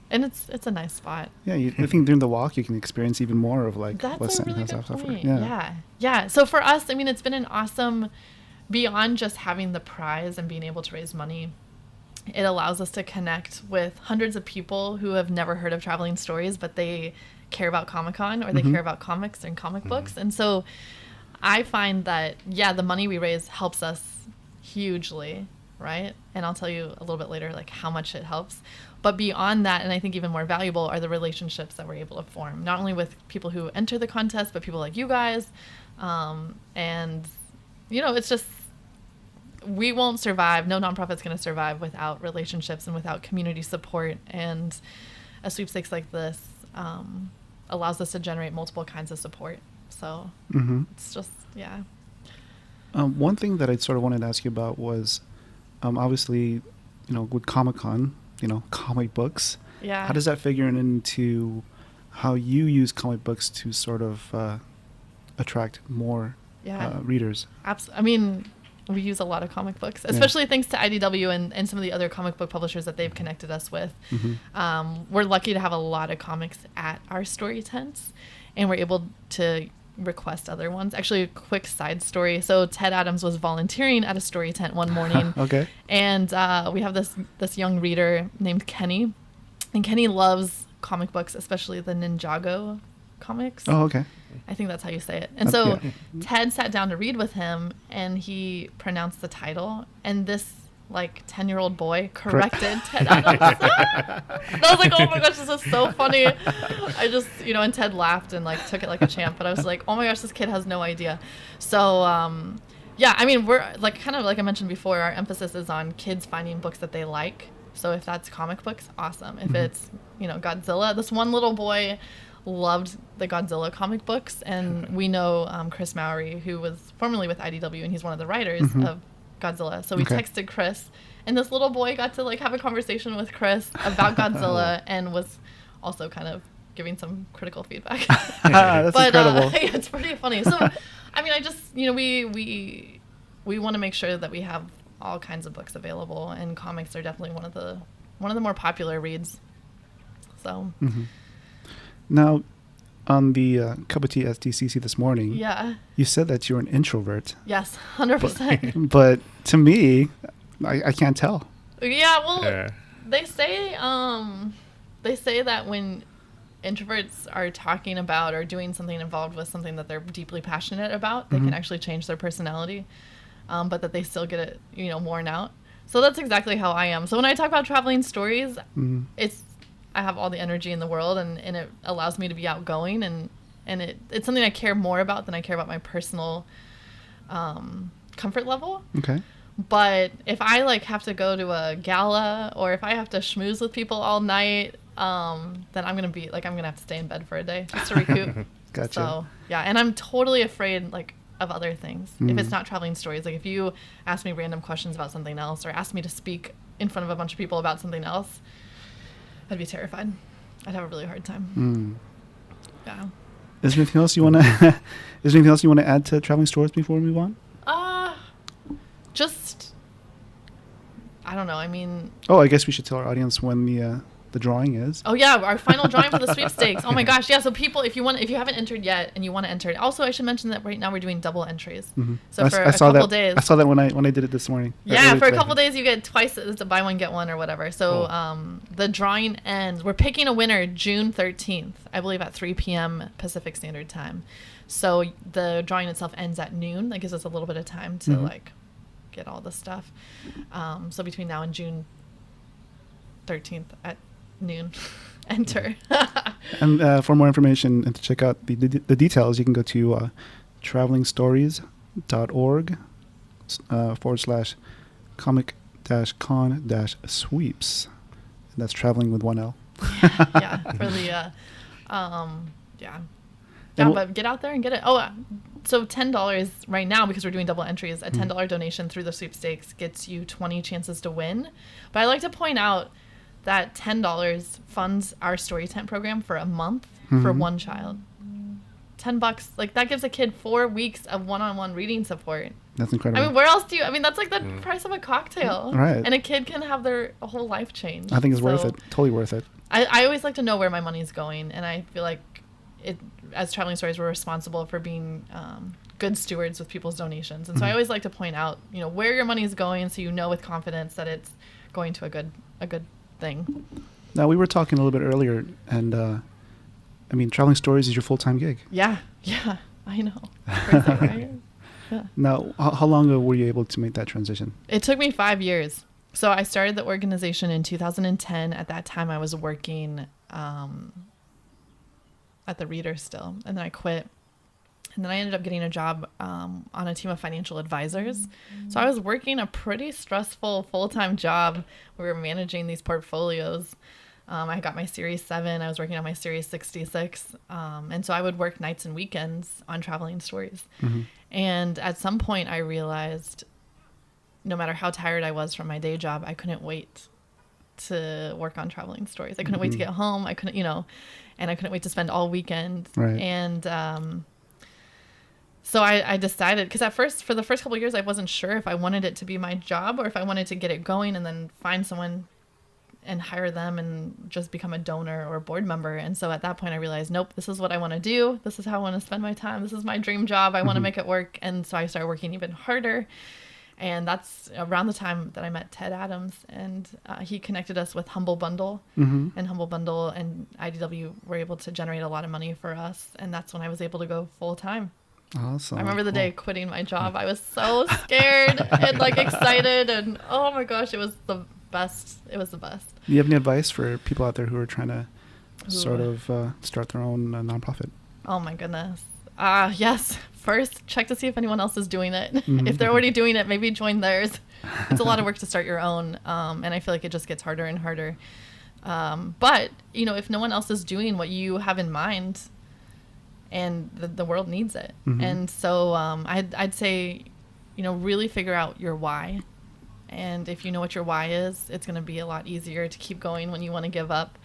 And it's a nice spot. Yeah, I think during the walk, you can experience even more of like That's what a San really Diego has good to offer. point. Yeah. So for us, it's been an awesome, beyond just having the prize and being able to raise money, it allows us to connect with hundreds of people who have never heard of Traveling Stories, but they care about Comic-Con or they care about comics and comic books. And so I find that, the money we raise helps us hugely, right? And I'll tell you a little bit later, like, how much it helps. But beyond that, and I think even more valuable, are the relationships that we're able to form, not only with people who enter the contest, but people like you guys. And, it's just, we won't survive. No nonprofit's going to survive without relationships and without community support. And a sweepstakes like this allows us to generate multiple kinds of support. So it's just, one thing that I sort of wanted to ask you about was, obviously, with Comic-Con, comic books. Yeah. How does that figure into how you use comic books to sort of attract more readers? Absolutely. We use a lot of comic books, especially thanks to IDW and some of the other comic book publishers that they've connected us with. We're lucky to have a lot of comics at our StoryTents, and we're able to request other ones. Actually, a quick side story. So Ted Adams was volunteering at a StoryTent one morning. Okay. And we have this young reader named Kenny, and Kenny loves comic books, especially the Ninjago comics. Oh, okay. I think that's how you say it. And so Ted sat down to read with him, and he pronounced the title, and this 10-year-old boy corrected Ted Adams. And I was like, oh my gosh, this is so funny. I just, and Ted laughed and took it like a champ, but I was like, oh my gosh, this kid has no idea. So we're kind of like I mentioned before, our emphasis is on kids finding books that they like. So if that's comic books, awesome. If it's Godzilla, this one little boy loved the Godzilla comic books, and we know Chris Mowry, who was formerly with IDW, and he's one of the writers of Godzilla. So we texted Chris, and this little boy got to have a conversation with Chris about Godzilla and was also kind of giving some critical feedback. That's incredible. It's pretty funny. So I just we want to make sure that we have all kinds of books available, and comics are definitely one of the more popular reads. So now, on the cup of tea at DCC this morning, you said that you're an introvert. Yes, 100%. But to me, I can't tell. Yeah, well, they say that when introverts are talking about or doing something involved with something that they're deeply passionate about, they can actually change their personality, but that they still get it, worn out. So that's exactly how I am. So when I talk about Traveling Stories, I have all the energy in the world, and it allows me to be outgoing, and it's something I care more about than I care about my personal comfort level. Okay. But if I have to go to a gala, or if I have to schmooze with people all night, then I'm gonna have to stay in bed for a day just to recoup. Gotcha. So and I'm totally afraid of other things. If it's not Traveling Stories, if you ask me random questions about something else, or ask me to speak in front of a bunch of people about something else, I'd be terrified. I'd have a really hard time. Yeah. Is there anything else you want to add to Traveling Stories before we move on? Just, I don't know. I guess we should tell our audience when the the drawing is. Oh yeah, our final drawing for the sweepstakes. Oh my gosh, yeah. So people, if you haven't entered yet and you want to enter, also I should mention that right now we're doing double entries. Mm-hmm. So for a couple days. I saw that when I did it this morning. Yeah, for a couple days you get twice. It's a buy one get one or whatever. So the drawing ends. We're picking a winner June 13th, I believe, at 3 p.m. Pacific Standard Time. So the drawing itself ends at noon. That gives us a little bit of time to like get all the stuff. So between now and June 13th at noon, enter. And for more information and to check out the details, you can go to travelingstories.org /comic-con-sweeps. And that's traveling with one L. Yeah, for the but get out there and get it. So $10 right now, because we're doing double entries, a $10 donation through the sweepstakes gets you 20 chances to win. But I like to point out that $10 funds our StoryTent program for a month for one child. $10, like that gives a kid 4 weeks of one-on-one reading support. That's incredible. I mean, where else do you? I mean, that's like the price of a cocktail, right? And a kid can have their whole life change. I think it's worth it. Totally worth it. I always like to know where my money's going, and I feel like as Traveling Stories, we're responsible for being good stewards with people's donations, and so I always like to point out, where your money is going, so you know with confidence that it's going to a good thing. Now, we were talking a little bit earlier, and I mean, Traveling Stories is your full-time gig. Yeah, I know. Crazy, right? Yeah. Now, how long ago were you able to make that transition? It took me 5 years. So I started the organization in 2010. At that time, I was working at the Reader still, and then I quit. And then I ended up getting a job on a team of financial advisors. So I was working a pretty stressful full-time job. We were managing these portfolios. I got my Series 7. I was working on my Series 66. And so I would work nights and weekends on Traveling Stories. And at some point I realized no matter how tired I was from my day job, I couldn't wait to work on Traveling Stories. I couldn't wait to get home. I couldn't, and I couldn't wait to spend all weekend. Right. And so I decided, because for the first couple of years, I wasn't sure if I wanted it to be my job or if I wanted to get it going and then find someone and hire them and just become a donor or a board member. And so at that point I realized, nope, this is what I want to do. This is how I want to spend my time. This is my dream job. I want to make it work. And so I started working even harder. And that's around the time that I met Ted Adams, and he connected us with Humble Bundle, and Humble Bundle and IDW were able to generate a lot of money for us. And that's when I was able to go full time. Awesome. I remember the day quitting my job. I was so scared and excited, and oh my gosh, it was the best. It was the best. Do you have any advice for people out there who are trying to sort of start their own nonprofit? Oh my goodness. Yes. First, check to see if anyone else is doing it. If they're already doing it, maybe join theirs. It's a lot of work to start your own, and I feel like it just gets harder and harder. But if no one else is doing what you have in mind, and the world needs it, and so I'd say, really figure out your why. And if you know what your why is, it's going to be a lot easier to keep going when you want to give up.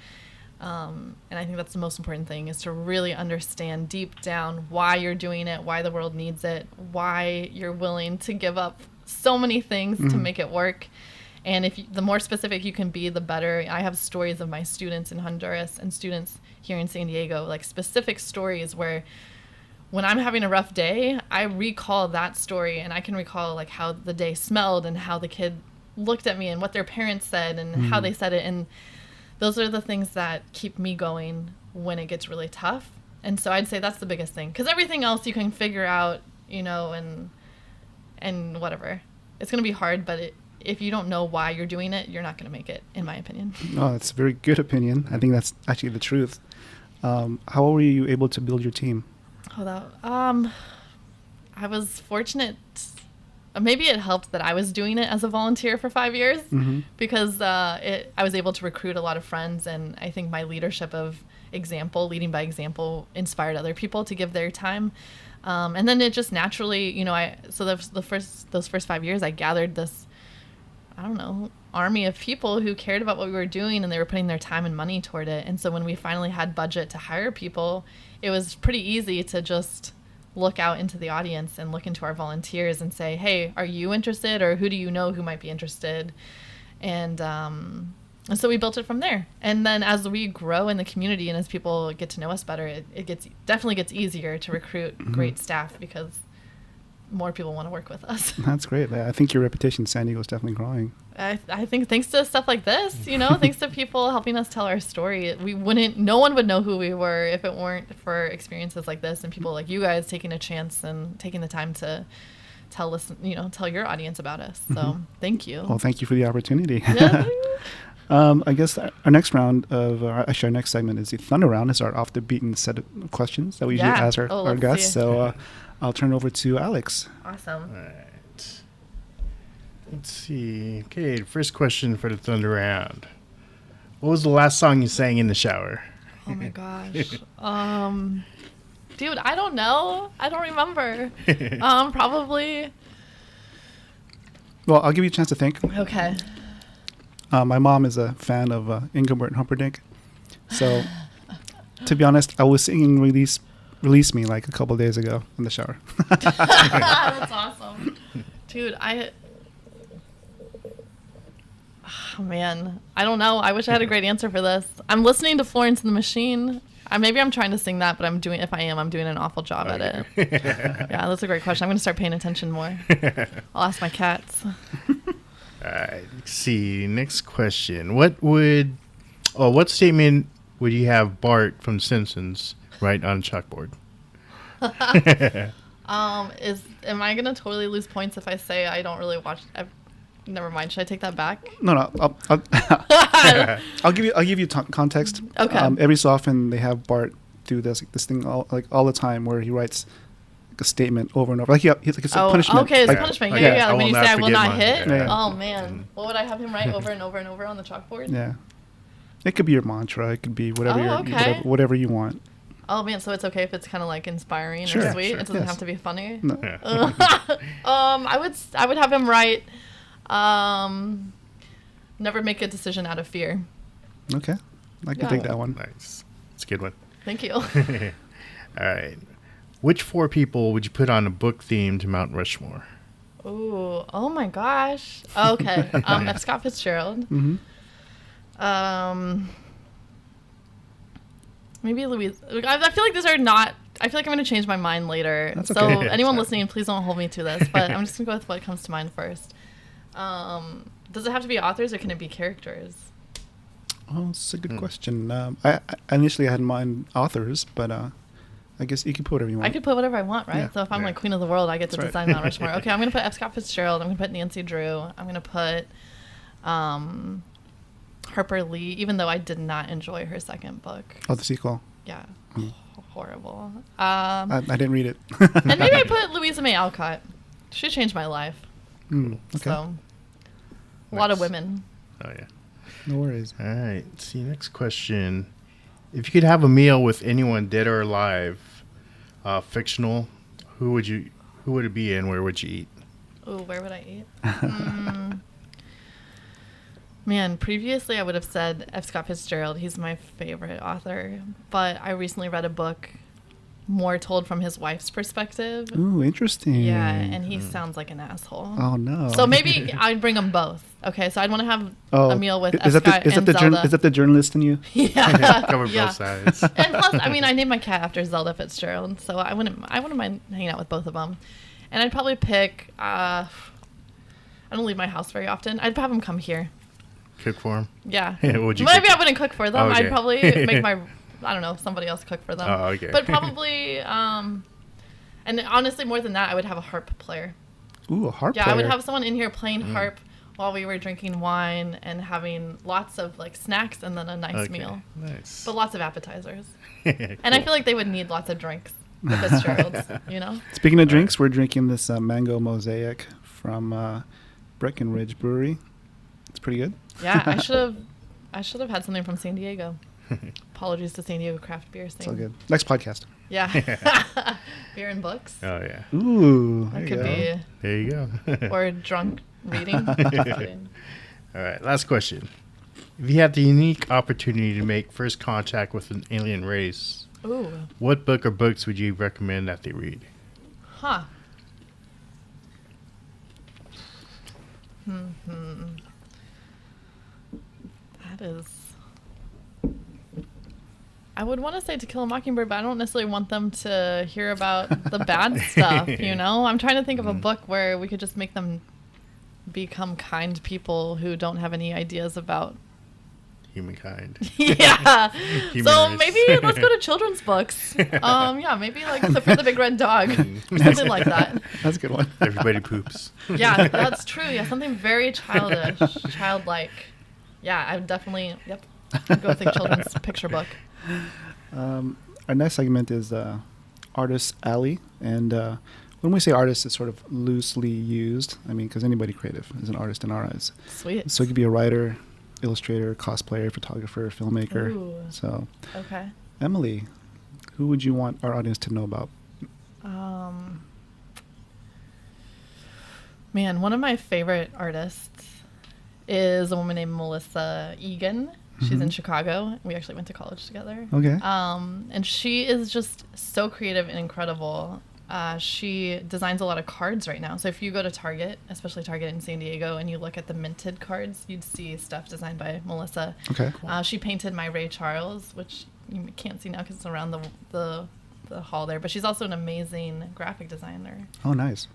And I think that's the most important thing, is to really understand deep down why you're doing it, why the world needs it, why you're willing to give up so many things to make it work. And the more specific you can be, the better. I have stories of my students in Honduras and students here in San Diego, specific stories where when I'm having a rough day, I recall that story, and I can recall how the day smelled and how the kid looked at me and what their parents said and how they said it. And those are the things that keep me going when it gets really tough. And so I'd say that's the biggest thing, because everything else you can figure out, and whatever. It's going to be hard, but if you don't know why you're doing it, you're not going to make it, in my opinion. Oh, that's a very good opinion. I think that's actually the truth. How were you able to build your team? I was fortunate. Maybe it helped that I was doing it as a volunteer for 5 years, because I was able to recruit a lot of friends, and I think my leadership of leading by example, inspired other people to give their time. And then it just naturally, those first 5 years, I gathered this, army of people who cared about what we were doing, and they were putting their time and money toward it. And so when we finally had budget to hire people, it was pretty easy to just look out into the audience and look into our volunteers and say, hey, are you interested? Or who do you know who might be interested? And And so we built it from there. And then as we grow in the community and as people get to know us better, it definitely gets easier to recruit great staff because more people want to work with us. That's great. I think your reputation in San Diego is definitely growing. I think thanks to stuff like this, thanks to people helping us tell our story, no one would know who we were if it weren't for experiences like this and people like you guys taking a chance and taking the time to tell your audience about us. So thank you. Well, thank you for the opportunity. Yeah. I guess our next round our next segment is the Thunder Round. It's our off the beaten set of questions that we usually ask our guests. So I'll turn it over to Alex. Awesome. All right. Let's see. Okay, first question for the Thunder Round. What was the last song you sang in the shower? Oh my gosh. Dude, I don't know. I don't remember. Probably. Well, I'll give you a chance to think. Okay. My mom is a fan of Engelbert Humperdinck. So, to be honest, I was singing Release Me like a couple days ago in the shower. That's awesome. Dude, oh man, I don't know. I wish I had a great answer for this. I'm listening to Florence and the Machine. Maybe I'm trying to sing that, but I'm doing an awful job at it. Yeah, that's a great question. I'm going to start paying attention more. I'll ask my cats. All right. Let's see. Next question. What statement would you have Bart from Simpsons write on a chalkboard? Am I going to totally lose points if I say I don't really watch? Never mind. Should I take that back? No. I'll give you context. Okay. Every so often they have Bart do this thing all the time where he writes a statement over and over. It's like it's a punishment. Okay, it's like, punishment. like, Yeah. I When will you not say I will forget not mine. hit. Yeah. Oh man, what would I have him write over and over and over on the chalkboard? Yeah. It could be your mantra. It could be whatever whatever you want. Oh man, so it's okay if it's kind of like inspiring Sure, or sweet. sure, It doesn't yes. have to be funny. No. I would have him write, never make a decision out of fear. Okay. I can Yeah. take that one. Nice. It's a good one. Thank you. All right. Which 4 people would you put on a book theme to Mount Rushmore? Ooh, oh my gosh. Okay. F. Scott Fitzgerald. Mm-hmm. Maybe Louise. I feel like these are not. I feel like I'm going to change my mind later. That's So okay. anyone listening, please don't hold me to this. But I'm just going to go with what comes to mind first. Does it have to be authors or can it be characters? Oh, it's a good question. I initially had in mind authors, but I guess you can put whatever you want. I could put whatever I want, right? Yeah. So if I'm Yeah. like Queen of the World, I get to That's design right. Mount Rushmore. Okay, I'm going to put F. Scott Fitzgerald. I'm going to put Nancy Drew. I'm going to put Harper Lee, even though I did not enjoy her second book. Oh, the sequel. Yeah. Mm. Horrible. I didn't read it. And maybe I put Louisa May Alcott. She changed my life. Okay. So, a lot of Nice. women. Oh, yeah. No worries. All right. Let's see. Next question. If you could have a meal with anyone dead or alive, fictional, who would it be and where would you eat? Ooh, where would I eat? Man, previously I would have said F. Scott Fitzgerald. He's my favorite author. But I recently read a book more told from his wife's perspective. Ooh, interesting. Yeah, and he sounds like an asshole. Oh no. So maybe I'd bring them both. Okay, so I'd want to have a meal with F. is Scott that and the Zelda. is that the journalist in you? Yeah. Cover Yeah. both sides. And plus, I mean, I named my cat after Zelda Fitzgerald, so I wouldn't mind hanging out with both of them. And I'd probably pick. I don't leave my house very often. I'd have them come here. Cook for him? Yeah. What would you Maybe cook? I wouldn't cook for them. Oh, okay. I'd probably make somebody else cook for them. Oh, okay. But probably, and honestly, more than that, I would have a harp player. Ooh, a harp Yeah, player. I would have someone in here playing harp while we were drinking wine and having lots of like snacks and then a nice meal. Nice. But lots of appetizers. And I feel like they would need lots of drinks. The Fitzgeralds, you know? Speaking of drinks, we're drinking this mango mosaic from Breckenridge Brewery. It's pretty good. Yeah, I should have had something from San Diego. Apologies to San Diego craft beer scene. It's all good. Next podcast. Yeah. Beer and books. Oh, yeah. Ooh, That there could you go. There you go. be or drunk reading. Just kidding. All right, last question. If you had the unique opportunity to make first contact with an alien race, Ooh. what book or books would you recommend that they read? Huh. That is, I would want to say To Kill a Mockingbird, but I don't necessarily want them to hear about the bad stuff, you know? I'm trying to think of a book where we could just make them become kind people who don't have any ideas about humankind. Yeah. So Humorous. maybe let's go to children's books. Yeah, maybe like For the Big Red Dog or something like that. That's a good one. Everybody poops. Yeah, that's true. Yeah, something very childish, childlike. Yeah, I would definitely, go with a children's picture book. Our next segment is Artist Alley. And when we say artist, it's sort of loosely used. I mean, because anybody creative is an artist in our eyes. Sweet. So it could be a writer, illustrator, cosplayer, photographer, filmmaker. Ooh. So, Okay. Emily, who would you want our audience to know about? Man, one of my favorite artists is a woman named Melissa Egan. She's in Chicago. We actually went to college together. Okay. And she is just so creative and incredible. She designs a lot of cards right now. So if you go to Target, especially Target in San Diego, and you look at the minted cards, you'd see stuff designed by Melissa. Okay. She painted my Ray Charles, which you can't see now because it's around the hall there. But she's also an amazing graphic designer. Oh, nice.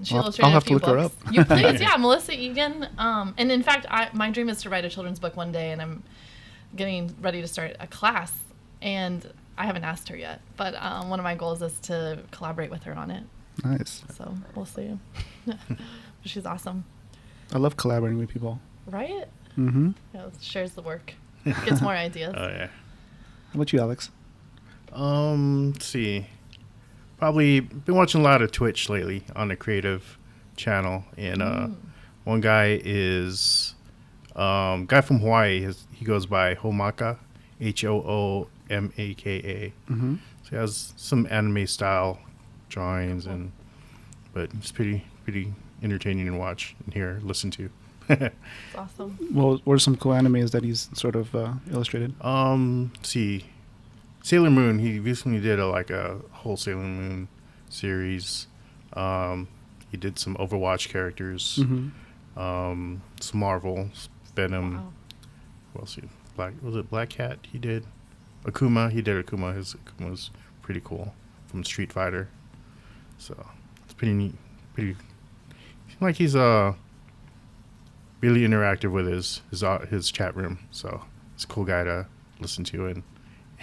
She I'll illustrated have a to few look her books. up. You please, yeah, Melissa Egan. And in fact, my dream is to write a children's book one day, and I'm getting ready to start a class. And I haven't asked her yet, but one of my goals is to collaborate with her on it. Nice. So we'll see. She's awesome. I love collaborating with people. Right? Mm-hmm. Yeah, shares the work. Gets more ideas. Oh yeah. How about you, Alex? Let's see. Probably been watching a lot of Twitch lately on the creative channel, and one guy is guy from Hawaii. He goes by Homaka, Hoomaka. Mm-hmm. So he has some anime style drawings, but it's pretty entertaining to watch and hear, listen to. It's awesome. Well, what are some cool animes that he's sort of illustrated? Let's see. Sailor Moon. He recently did a whole Sailor Moon series. He did some Overwatch characters. Mm-hmm. Some Marvel, Venom. Wow. What else? Was it Black Cat? He did Akuma. He did Akuma. His Akuma was pretty cool from Street Fighter. So it's pretty neat. Seems like he's really interactive with his chat room. So it's a cool guy to listen to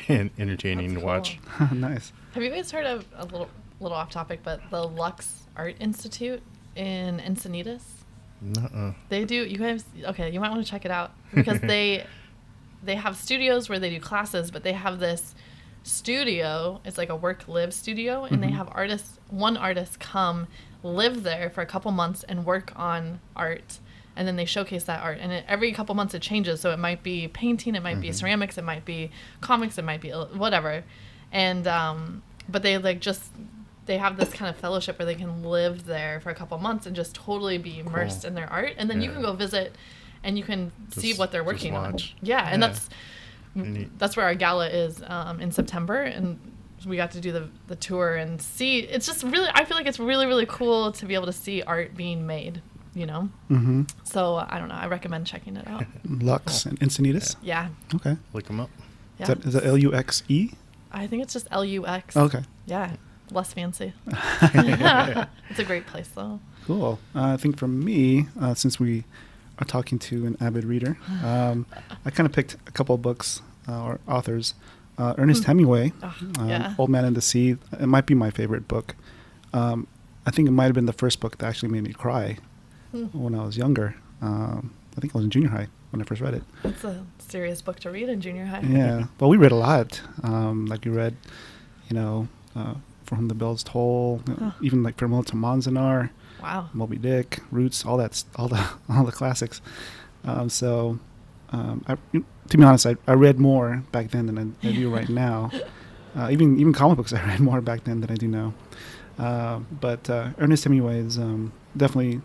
and entertaining That's to watch. Nice. Have you guys heard of a little off topic, but the Lux Art Institute in Encinitas? Nuh-uh. They do. You guys, okay? You might want to check it out because they have studios where they do classes, but they have this studio. It's like a work-live studio, and they have one artist come live there for a couple months and work on art, and then they showcase that art. And every couple months it changes. So it might be painting, it might be ceramics, it might be comics, it might be whatever. And but they they have this kind of fellowship where they can live there for a couple months and just totally be immersed in their art. And then you can go visit and you can see what they're working on. Yeah, and that's where our gala is in September, and we got to do the tour and see. It's just really, I feel like it's really, really cool to be able to see art being made, you know? Mm-hmm. So, I don't know. I recommend checking it out. Lux and Encinitas? Yeah. Okay. Look him up. Yeah. Is that L-U-X-E? I think it's just Lux. Okay. Yeah. Less fancy. It's a great place, though. Cool. I think for me, since we are talking to an avid reader, I kind of picked a couple of books or authors. Ernest Hemingway, Old Man and the Sea. It might be my favorite book. I think it might have been the first book that actually made me cry when I was younger. I think I was in junior high when I first read it. It's a serious book to read in junior high. Yeah. Well, we read a lot. Like we read, For Whom the Bells Toll, even like From Mill to Manzanar. Wow. Moby Dick, Roots, all the classics. To be honest, I read more back then than I do right now. Even comic books, I read more back then than I do now. But Ernest Hemingway is definitely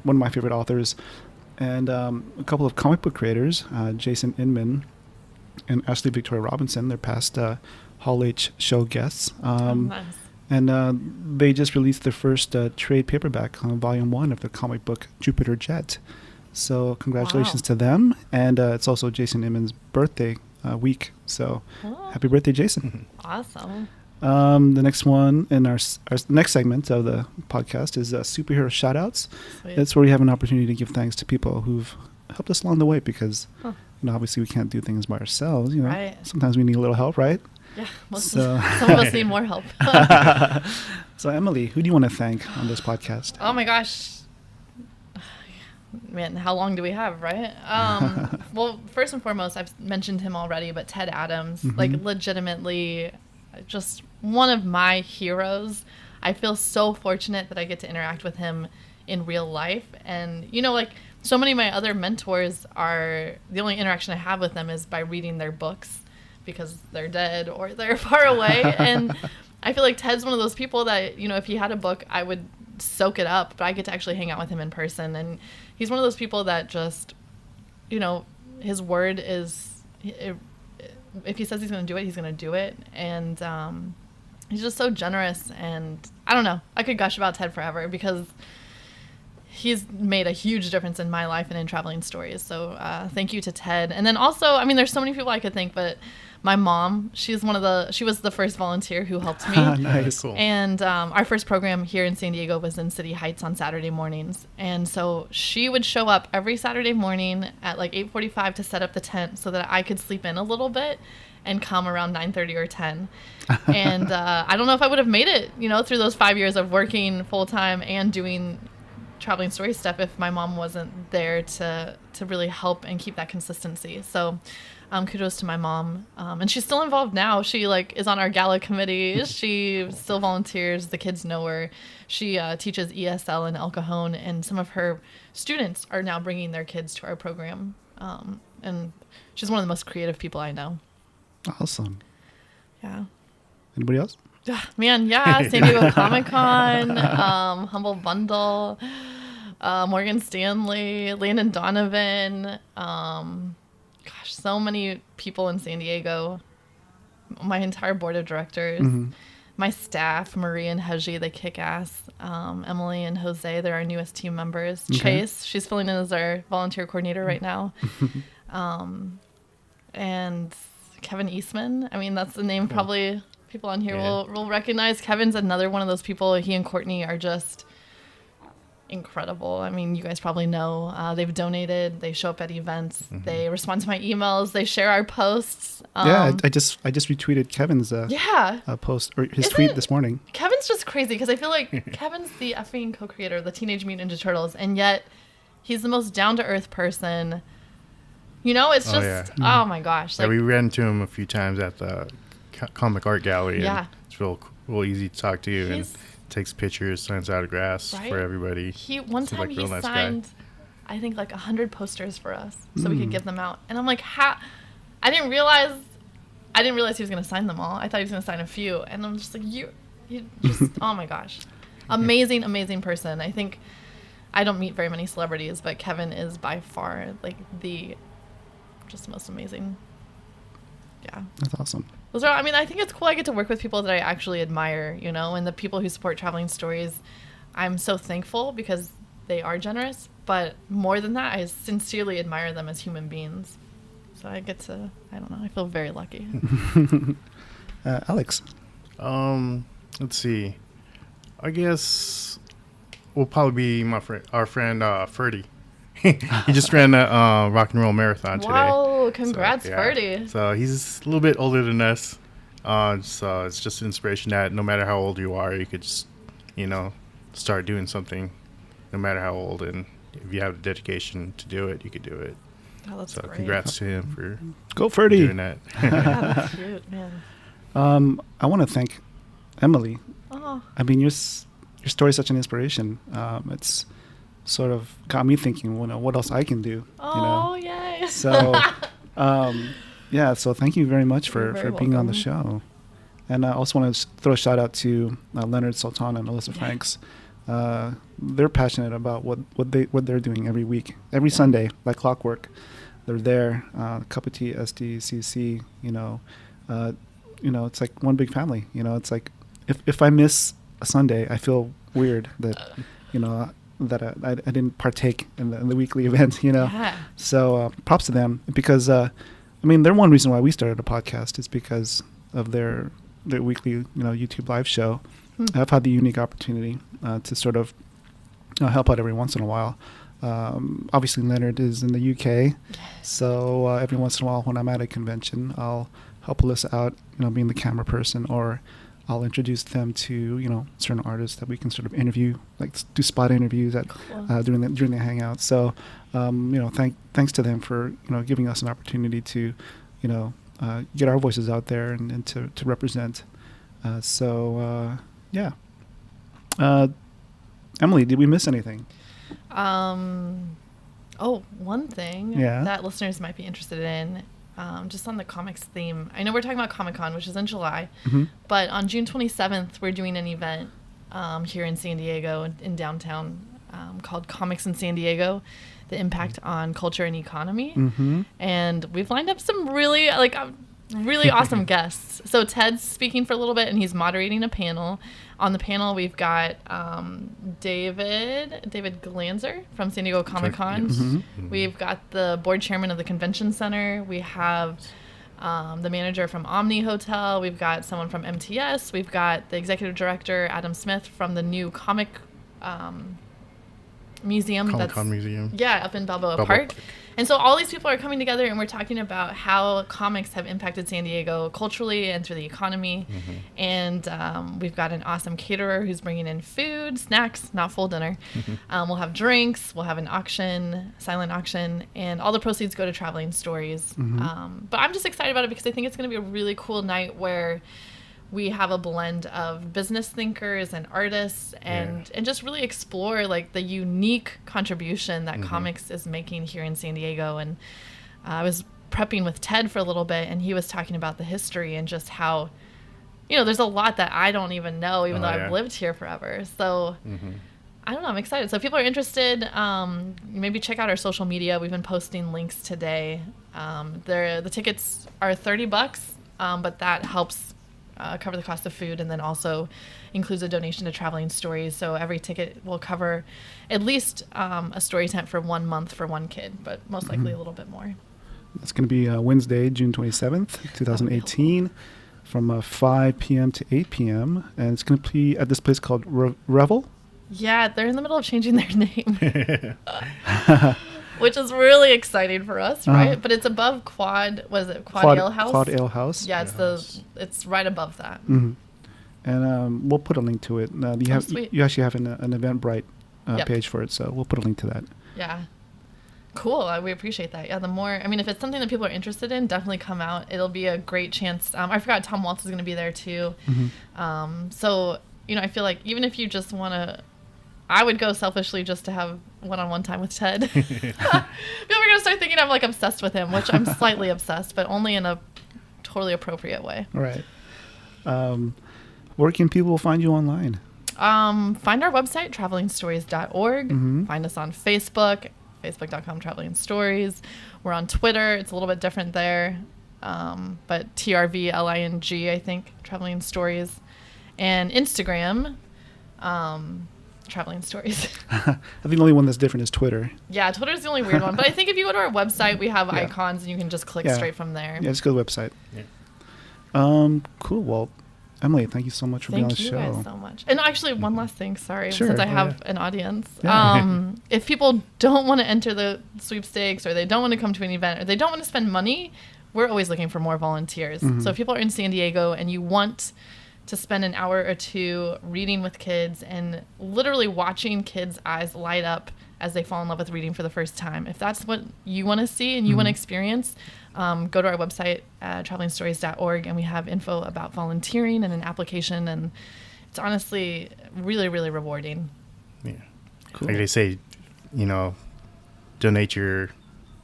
one of my favorite authors. And a couple of comic book creators, Jason Inman and Ashley Victoria Robinson, they're past Hall H show guests. Nice. And they just released their first trade paperback on Volume 1 of the comic book Jupiter Jet. So congratulations Wow. to them. And it's also Jason Immon's birthday week. So Oh, happy birthday, Jason. awesome. The next one in our next segment of the podcast is superhero shoutouts. Sweet. It's where we have an opportunity to give thanks to people who've helped us along the way because, Huh. obviously we can't do things by ourselves. Right. Sometimes we need a little help, right? Yeah, So- some of us need more help. So Emily, who do you want to thank on this podcast? Oh my gosh. Man, how long do we have, right? Well, first and foremost, I've mentioned him already, but Ted Adams, like legitimately just one of my heroes. I feel so fortunate that I get to interact with him in real life. And, like so many of my other mentors are, the only interaction I have with them is by reading their books because they're dead or they're far away. And I feel like Ted's one of those people that, if he had a book, I would soak it up, but I get to actually hang out with him in person. And he's one of those people that just, his word is, if he says he's going to do it, he's going to do it. And he's just so generous. And I don't know, I could gush about Ted forever because he's made a huge difference in my life and in traveling stories. So thank you to Ted. And then also, there's so many people I could thank, but my mom, she was the first volunteer who helped me. Nice. Cool. And our first program here in San Diego was in City Heights on Saturday mornings. And so she would show up every Saturday morning at like 8:45 to set up the tent so that I could sleep in a little bit and come around 9:30 or 10. And I don't know if I would have made it, through those 5 years of working full time and doing traveling story stuff if my mom wasn't there to really help and keep that consistency. So kudos to my mom. And she's still involved now. She is on our gala committee. She still volunteers. The kids know her. She teaches ESL in El Cajon, and some of her students are now bringing their kids to our program. And she's one of the most creative people I know. Awesome. Yeah. Anybody else? Man, yeah. San Diego Comic-Con, Humble Bundle, Morgan Stanley, Landon Donovan, so many people in San Diego, my entire board of directors, my staff, Marie and Heji, they kick ass. Emily and Jose, they're our newest team members. Okay. Chase, she's filling in as our volunteer coordinator right now. And Kevin Eastman, that's the name probably people on here will recognize. Kevin's another one of those people. He and Courtney are just incredible. You guys probably know. They've donated. They show up at events. They respond to my emails. They share our posts. I just retweeted Kevin's post or his tweet this morning. Kevin's just crazy because I feel like Kevin's the effing co-creator of the Teenage Mutant Ninja Turtles, and yet he's the most down-to-earth person. It's just, oh my gosh. We ran into him a few times at the Comic Art Gallery. Yeah. And it's real easy to talk to you and takes pictures, signs autographs for everybody. One time he signed, I think 100 posters for us so we could give them out. And I'm like, how? I didn't realize he was going to sign them all. I thought he was going to sign a few. And I'm just like, you just, oh my gosh. Amazing, amazing person. I think I don't meet very many celebrities, but Kevin is by far the most amazing. Yeah. That's awesome. Those are, I think it's cool I get to work with people that I actually admire, and the people who support traveling stories, I'm so thankful because they are generous, but more than that, I sincerely admire them as human beings. So I get to, I don't know, I feel very lucky. Alex. Let's see. I guess will probably be our friend Ferdy. He just ran a rock and roll marathon today. Wow, congrats, Ferdy. So he's a little bit older than us. So it's just an inspiration that no matter how old you are, you could just, start doing something no matter how old. And if you have the dedication to do it, you could do it. Oh, that's so great. congrats to him for Go Ferdy. doing that. Yeah, that's cute, man. I want to thank Emily. Oh. Your story is such an inspiration. It's sort of got me thinking, what else I can do. Oh, yay. So, so thank you very much for being on the welcome. show. And I also want to throw a shout out to Leonard Sultan and Alyssa Franks. They're passionate about what they're doing every week, every Sunday, like clockwork. They're there, Cup of Tea, SDCC, it's like one big family. It's like if I miss a Sunday, I feel weird that, that I didn't partake in the weekly event, Yeah. So props to them, because they're one reason why we started a podcast is because of their weekly YouTube live show. I've had the unique opportunity to sort of help out every once in a while. Obviously Leonard is in the UK, so every once in a while when I'm at a convention, I'll help Alyssa out, being the camera person, or I'll introduce them to certain artists that we can sort of interview, like do spot interviews at during the hangout. So thanks to them for giving us an opportunity to get our voices out there and to represent. Yeah. Emily, did we miss anything? One thing that listeners might be interested in, just on the comics theme. I know we're talking about Comic-Con, which is in July, but on June 27th, we're doing an event here in San Diego, in downtown, called Comics in San Diego, the impact on culture and economy. And we've lined up some really awesome guests. So Ted's speaking for a little bit, and he's moderating a panel. On the panel, we've got David Glanzer from San Diego Comic-Con. We've got the board chairman of the convention center. We have the manager from Omni Hotel. We've got someone from MTS. We've got the executive director, Adam Smith, from the new comic museum. Comic-Con museum. Yeah, up in Balboa Park. And so all these people are coming together, and we're talking about how comics have impacted San Diego culturally and through the economy. And we've got an awesome caterer who's bringing in food, snacks, not full dinner. We'll have drinks. We'll have an auction, silent auction, and all the proceeds go to Traveling Stories. But I'm just excited about it because I think it's going to be a really cool night where we have a blend of business thinkers and artists and just really explore like the unique contribution that comics is making here in San Diego. And I was prepping with Ted for a little bit, and he was talking about the history and just how, there's a lot that I don't even know, even though I've lived here forever. So I don't know, I'm excited. So if people are interested, maybe check out our social media. We've been posting links today. The tickets are $30, but that helps cover the cost of food, and then also includes a donation to Traveling Stories. So every ticket will cover at least a story tent for 1 month for one kid, but most likely a little bit more. It's going to be Wednesday, June 27th, 2018, from 5 p.m. to 8 p.m. And it's going to be at this place called Revel. Yeah, they're in the middle of changing their name. Which is really exciting for us, right? But it's above Quad Ale House? Quad Ale House. Yeah, it's right above that. And we'll put a link to it. You actually have an Eventbrite page for it, so we'll put a link to that. Yeah. Cool. We appreciate that. Yeah, if it's something that people are interested in, definitely come out. It'll be a great chance. I forgot Tom Waltz is going to be there too. So, I feel like even if you just want to, I would go selfishly just to have one-on-one time with Ted. People are going to start thinking I'm like obsessed with him, which I'm slightly obsessed, but only in a totally appropriate way. Right. Where can people find you online? Find our website, travelingstories.org. Find us on Facebook, facebook.com Traveling Stories. We're on Twitter. It's a little bit different there. But TRVLING, I think, Traveling Stories. And Instagram, Traveling Stories. I think the only one that's different is Twitter. Yeah, Twitter's the only weird one. But I think if you go to our website, we have icons, and you can just click straight from there. Yeah, just go to the website. Yeah. Cool. Well, Emily, thank you so much for being on the show. Thank you guys so much. And actually, one last thing, sorry, sure. since I have an audience. If people don't want to enter the sweepstakes, or they don't want to come to an event, or they don't want to spend money, we're always looking for more volunteers. So if people are in San Diego and you want to spend an hour or two reading with kids and literally watching kids' eyes light up as they fall in love with reading for the first time, if that's what you want to see and you want to experience, go to our website, travelingstories.org, and we have info about volunteering and an application, and it's honestly really, really rewarding. Yeah. Cool. Like they say, donate your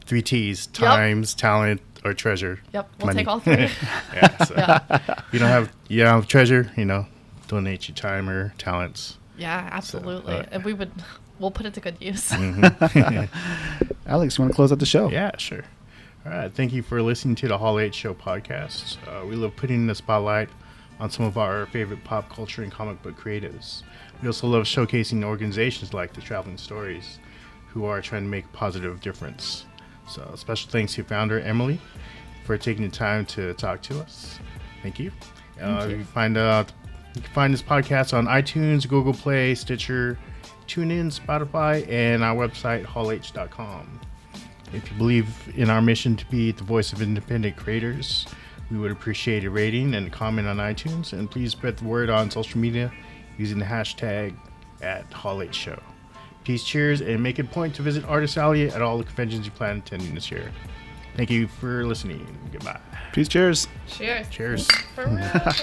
3 T's, times, talent, or treasure. Yep, we'll money. take all 3. You don't have treasure, donate your time or talents. Yeah, absolutely. And we'll put it to good use. Alex, you want to close out the show? Yeah, sure. All right. Thank you for listening to the Hall 8 Show podcast. We love putting the spotlight on some of our favorite pop culture and comic book creatives. We also love showcasing organizations like the Traveling Stories, who are trying to make a positive difference. So special thanks to founder Emily for taking the time to talk to us. Thank you. Thank you. You can find this podcast on iTunes, Google Play, Stitcher, TuneIn, Spotify, and our website, hallh.com. If you believe in our mission to be the voice of independent creators, we would appreciate a rating and a comment on iTunes, and please spread the word on social media using the hashtag @HallHShow. Peace, cheers, and make it a point to visit Artist Alley at all the conventions you plan attending this year. Thank you for listening. Goodbye. Peace, cheers. Cheers. Cheers. Forever.